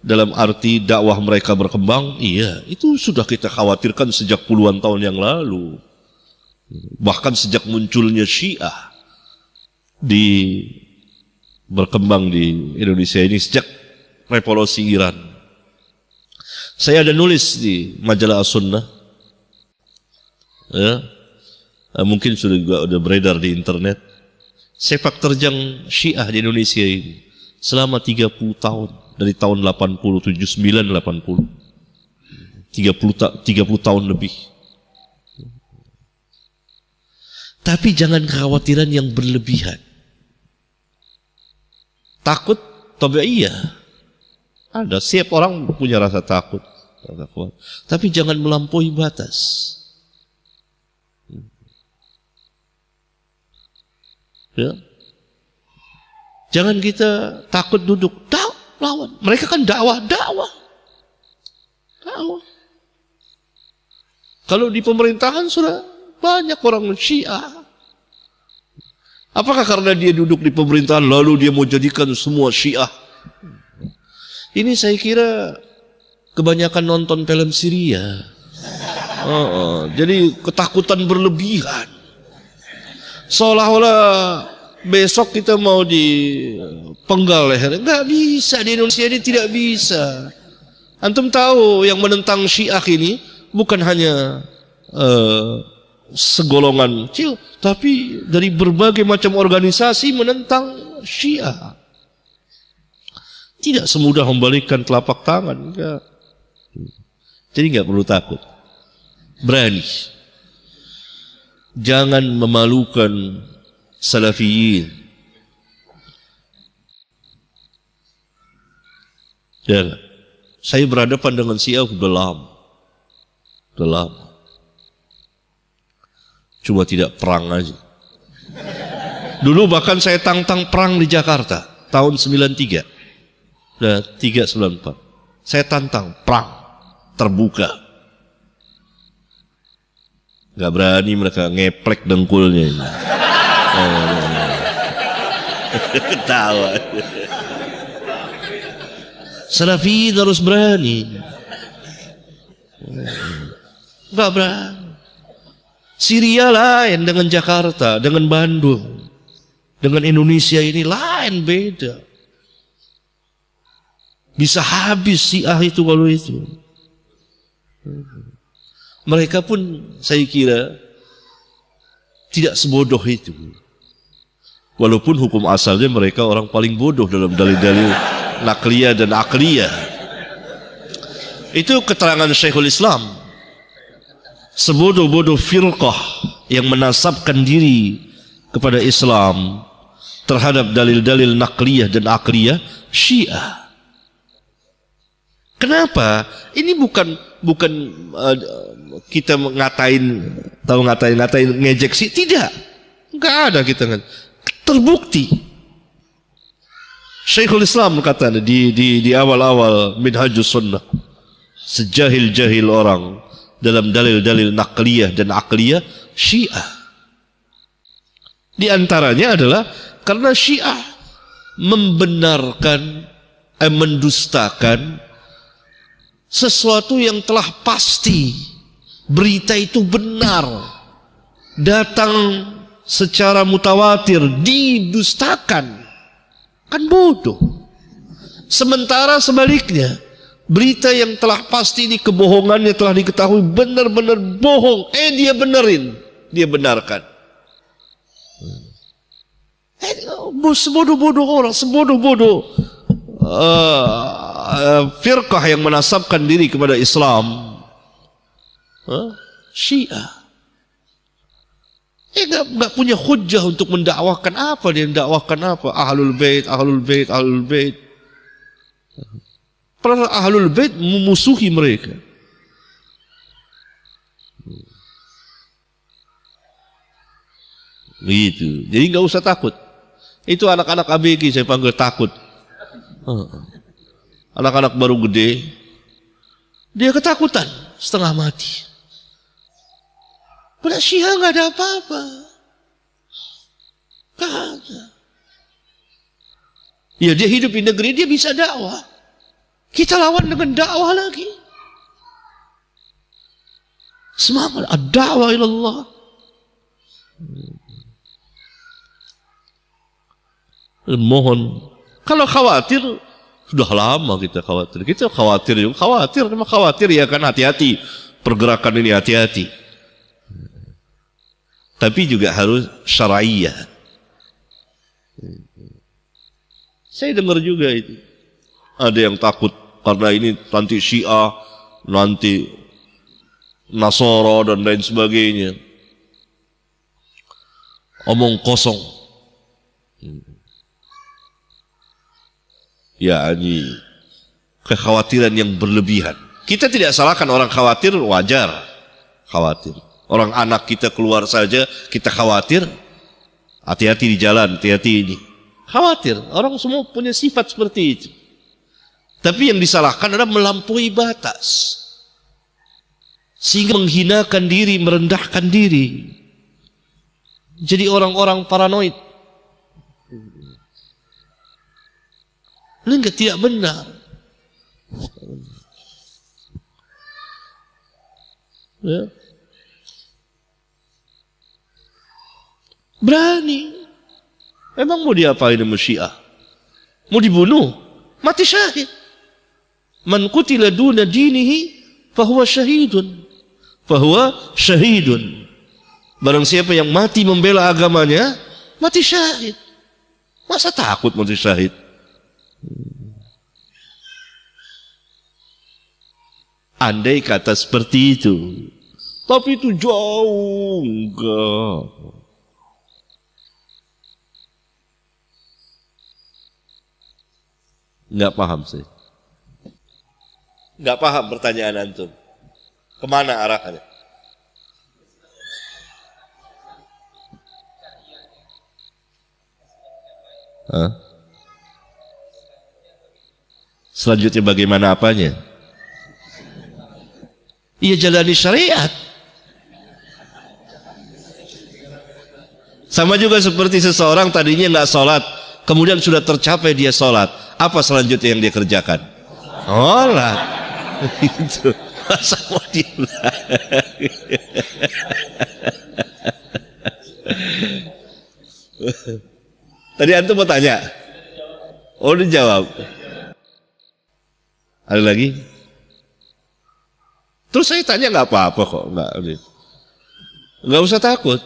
dalam arti dakwah mereka berkembang. Iya, itu sudah kita khawatirkan sejak puluhan tahun yang lalu. Bahkan sejak munculnya Syiah berkembang di Indonesia ini sejak revolusi Iran. Saya ada nulis di majalah As-Sunnah, ya, mungkin sudah beredar di internet, sepak terjang Syiah di Indonesia ini selama 30 tahun, dari tahun 80, 79, 80, 30 tahun lebih. Tapi jangan kekhawatiran yang berlebihan. Takut tabi'iyah. Ada, setiap orang punya rasa takut. Tapi jangan melampaui batas. Ya. Jangan kita takut duduk. Lawan. Mereka kan dakwah. Kalau di pemerintahan sudah banyak orang Syiah. Apakah karena dia duduk di pemerintahan lalu dia mau jadikan semua Syiah? Ini saya kira kebanyakan nonton film Syria. Jadi ketakutan berlebihan. Seolah-olah besok kita mau dipenggal leher. Enggak bisa, di Indonesia ini tidak bisa. Antum tahu yang menentang Syiah ini bukan hanya segolongan kecil, tapi dari berbagai macam organisasi menentang Syiah. Tidak semudah membalikkan telapak tangan, enggak. Jadi enggak perlu takut. Berani. Jangan memalukan salafiyin. Ya, saya berhadapan dengan Syiah udah lama. Cuma tidak perang aja. Dulu bahkan saya tantang perang di Jakarta tahun 93. Nah, 394. Saya tantang perang terbuka. Gak berani mereka, ngeplek dengkulnya ini. Ketawa. Salafiyin harus berani. Gak berani. Syria lain dengan Jakarta, dengan Bandung, dengan Indonesia ini lain, beda. Bisa habis Syiah itu kalau itu. Mereka pun saya kira tidak sebodoh itu. Walaupun hukum asalnya mereka orang paling bodoh dalam dalil-dalil nakliyah dan akliyah. Itu keterangan Syekhul Islam. Sebodoh-bodoh firqah yang menasabkan diri kepada Islam terhadap dalil-dalil nakliyah dan akliyah Syiah. Kenapa? Ini bukan kita ngatain ngejek sih, tidak. Enggak ada kita kan. Terbukti. Syekhul Islam kata di awal-awal Minhajus Sunnah, sejahil-jahil orang dalam dalil-dalil nakliyah dan akliyah Syiah. Di antaranya adalah karena Syiah membenarkan, mendustakan sesuatu yang telah pasti, berita itu benar, datang secara mutawatir, didustakan. Kan bodoh. Sementara sebaliknya, berita yang telah pasti ini kebohongannya telah diketahui benar-benar bohong, dia benerin, dia benarkan. Sebodoh-bodoh orang, sebodoh-bodoh firqah yang menasabkan diri kepada Islam, Syiah. Gak punya hujjah untuk mendakwahkan apa, dia mendakwahkan apa? Ahlul Bait. Padahal Ahlul Bait memusuhi mereka. Begitu. Jadi gak usah takut. Itu anak-anak ABG saya panggil takut. Anak-anak baru gede, dia ketakutan, setengah mati. Pada Syiah nggak ada apa-apa, nggak ada. Ya dia hidup di negeri, dia bisa dakwah. Kita lawan dengan dakwah lagi. Semangat ad-da'wah ilallah. Mohon, kalau khawatir, sudah lama kita khawatir. Kita khawatir juga, khawatir ya kan, hati-hati. Pergerakan ini hati-hati. Tapi juga harus syar'iyah. Saya dengar juga itu. Ada yang takut karena ini nanti Syiah, nanti Nasara dan lain sebagainya. Omong kosong. Ya, ini kekhawatiran yang berlebihan. Kita tidak salahkan orang khawatir, wajar khawatir. Orang anak kita keluar saja kita khawatir, hati-hati di jalan, hati-hati ini. Khawatir, orang semua punya sifat seperti itu. Tapi yang disalahkan adalah melampaui batas, sehingga menghinakan diri, merendahkan diri. Jadi orang-orang paranoid. Ini tidak benar. Ya. Berani. Emang mau diapain sama Syiah? Mau dibunuh? Mati syahid. Man qutila duna dinihi fahuwa syahidun. Barang siapa yang mati membela agamanya, mati syahid. Masa takut mati syahid? Andai kata seperti itu, Tapi itu jauh, enggak. Enggak paham sih. Enggak paham pertanyaan antum. Kemana arahnya? Hah? Selanjutnya bagaimana apanya? Iya, jalani syariat. Sama juga seperti seseorang tadinya nggak sholat, kemudian sudah tercapai dia sholat. Apa selanjutnya yang dia kerjakan? Sholat. Itu. Masa mau Tadi antum mau tanya? Oh, dijawab. Ada lagi? Terus saya tanya nggak apa-apa kok, nggak usah takut.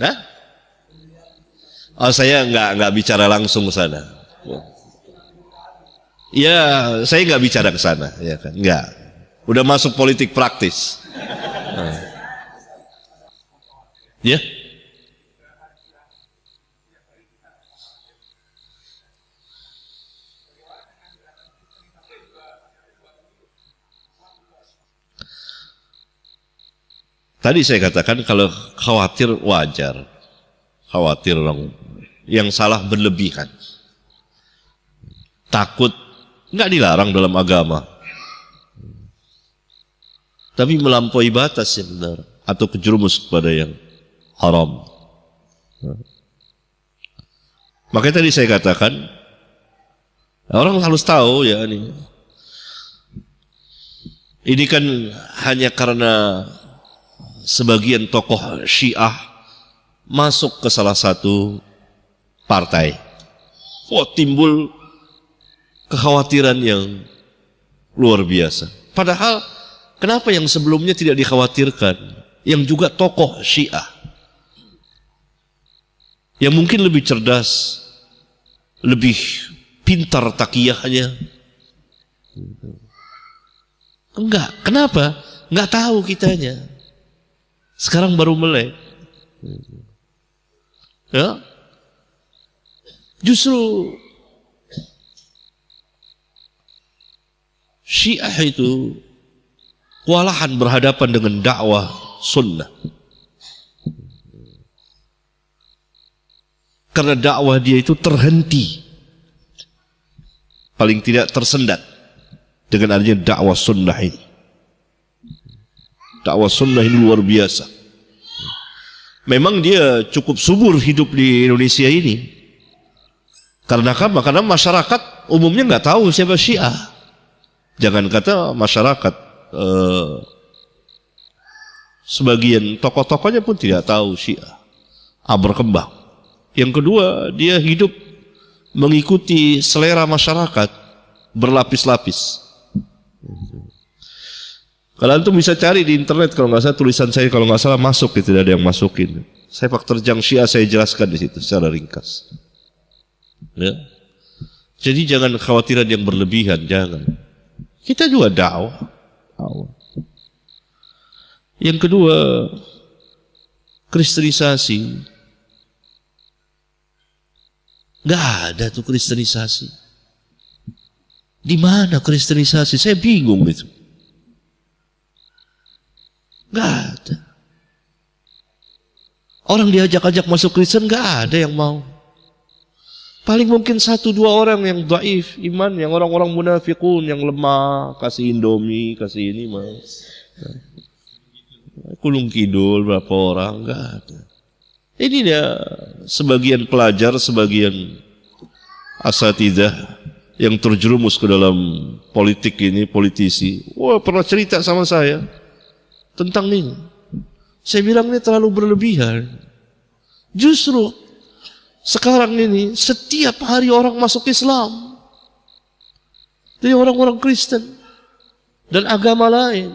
Hah? Oh, saya nggak bicara langsung ke sana. Ya, saya nggak bicara ke sana, ya kan? Nggak. Udah masuk politik praktis. Ya? Tadi saya katakan kalau khawatir wajar. Khawatir orang yang salah berlebihan. Takut nggak dilarang dalam agama. Tapi melampaui batas yang benar atau kejerumus kepada yang haram. Makanya tadi saya katakan orang harus tahu ya ini kan hanya karena sebagian tokoh Syiah masuk ke salah satu partai. Timbul kekhawatiran yang luar biasa. Padahal kenapa yang sebelumnya tidak dikhawatirkan? Yang juga tokoh Syiah. Yang mungkin lebih cerdas, lebih pintar takiyahnya. Enggak, kenapa? Enggak tahu kitanya. Sekarang baru melek. Ya. Justru Syiah itu kewalahan berhadapan dengan dakwah sunnah. Karena dakwah dia itu terhenti. Paling tidak tersendat dengan adanya dakwah sunnah ini. Dakwah sunnah ini luar biasa. Memang dia cukup subur hidup di Indonesia ini. Karena apa? Karena masyarakat umumnya nggak tahu siapa Syiah. Jangan kata masyarakat, sebagian tokoh-tokohnya pun tidak tahu Syiah. Berkembang. Yang kedua, dia hidup mengikuti selera masyarakat berlapis-lapis. Kalau antum bisa cari di internet, kalau nggak salah tulisan saya kalau nggak salah masuk, tidak ada yang masukin. Sepak terjang Syiah saya jelaskan di situ secara ringkas. Ya. Jadi jangan kekhawatiran yang berlebihan, jangan. Kita juga dakwah. Yang kedua, kristenisasi. Nggak ada tuh kristenisasi. Di mana kristenisasi? Saya bingung itu. Nggak ada. Orang diajak-ajak masuk Kristen nggak ada yang mau. Paling mungkin 1-2 orang yang dhaif iman, yang orang-orang munafikun yang lemah, kasih Indomie, kasih ini mah. Kulung kidul berapa orang nggak ada. Ini dia sebagian pelajar, sebagian asatidzah yang terjerumus ke dalam politik ini, politisi. Wah, pernah cerita sama saya tentang ini. Saya bilang ini terlalu berlebihan. Justru sekarang ini setiap hari orang masuk Islam. Dari orang-orang Kristen dan agama lain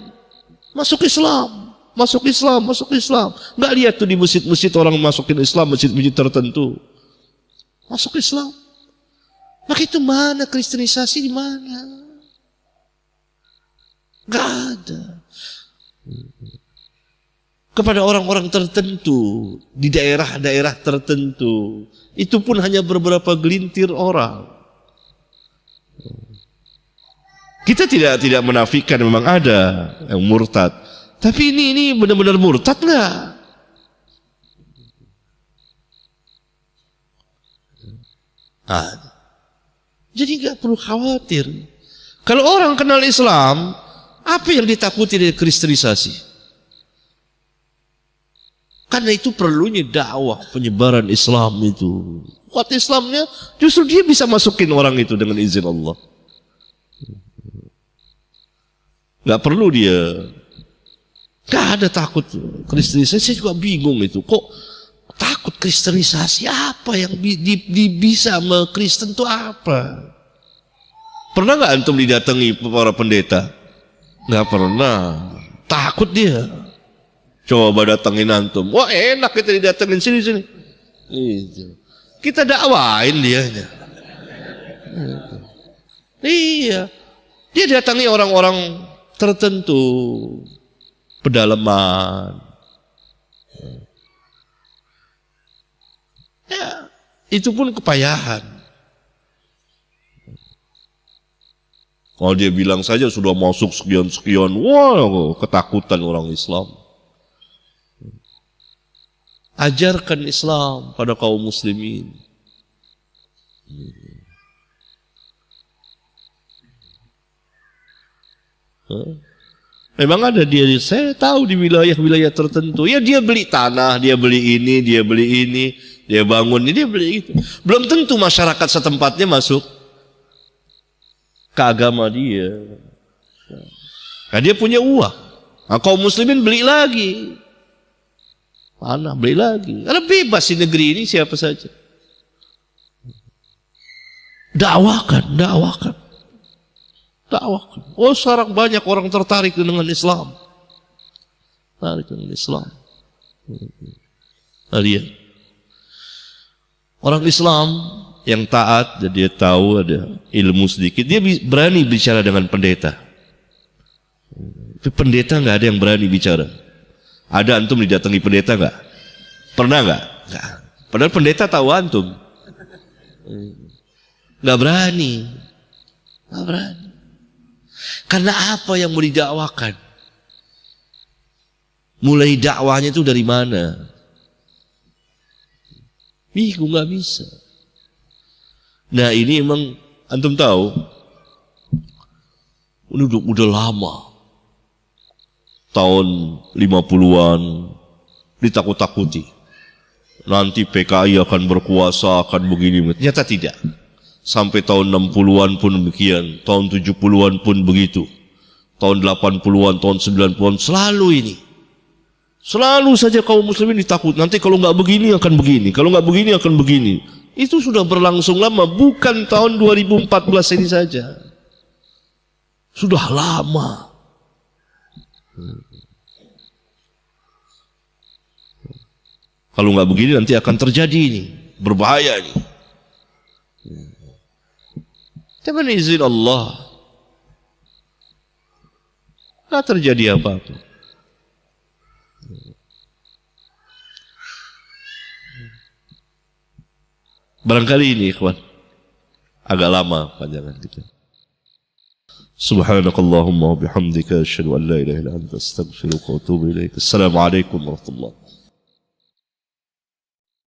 masuk Islam, masuk Islam, masuk Islam. Nggak lihat tuh di masjid-masjid orang masukin Islam, masjid-masjid tertentu masuk Islam. Maka itu mana kristenisasi, di mana? Nggak ada. Kepada orang-orang tertentu di daerah-daerah tertentu, itu pun hanya beberapa gelintir orang. Kita tidak menafikan memang ada yang murtad, tapi ini benar-benar murtad nggak? Jadi nggak perlu khawatir. Kalau orang kenal Islam, apa yang ditakuti dari kristenisasi? Karena itu perlunya dakwah penyebaran Islam itu. Kuat Islamnya justru dia bisa masukin orang itu dengan izin Allah. Gak perlu dia. Gak ada takut kristenisasi. Saya juga bingung itu. Kok takut kristenisasi? Apa yang bisa Kristen itu apa? Pernah gak antum didatangi para pendeta? Gak pernah. Takut dia. Coba datangin antum. Wah enak kita didatengin sini. Kita dakwain dia. Iya. Dia datangi orang-orang tertentu. Pedalaman. Ya, itu pun kepayahan. Kalau dia bilang saja sudah masuk sekian-sekian. Wah ketakutan orang Islam. Ajarkan Islam pada kaum muslimin. Memang ada dia, saya tahu di wilayah-wilayah tertentu. Ya dia beli tanah, dia beli ini, dia bangun ini, dia beli itu. Belum tentu masyarakat setempatnya masuk ke agama dia. Nah, dia punya uang. Nah, kaum muslimin beli lagi. Mana beli lagi? Karena bebas di negeri ini siapa saja. Dakwakan. Oh sekarang banyak orang tertarik dengan Islam. Nah, lihat. Orang Islam yang taat, dia tahu ada ilmu sedikit, dia berani bicara dengan pendeta. Tapi pendeta nggak ada yang berani bicara. Ada antum didatangi pendeta nggak? Pernah nggak? Nggak. Padahal pendeta tahu antum. Nggak berani. Karena apa yang mau didakwakan? Mulai dakwanya itu dari mana? Bingung, nggak bisa. Nah ini emang antum tahu, udah lama. Tahun 50-an ditakut-takuti. Nanti PKI akan berkuasa, akan begini. Ternyata tidak. Sampai tahun 60-an pun demikian. Tahun 70-an pun begitu. Tahun 80-an, tahun 90-an. Selalu ini. Selalu saja kaum muslimin ditakut. Nanti kalau nggak begini akan begini. Kalau nggak begini akan begini. Itu sudah berlangsung lama. Bukan tahun 2014 ini saja. Sudah lama. Kalau nggak begini nanti akan terjadi ini, berbahaya ini. Dengan izin Allah, nggak terjadi apa-apa. Barangkali ini, ikhwan, agak lama panjangan kita. Subhanakallahumma wa bihamdika asyhadu an la ilaha illa anta astaghfiruka wa atubu ilaik. Assalamualaikum warahmatullahi wabarakatuh.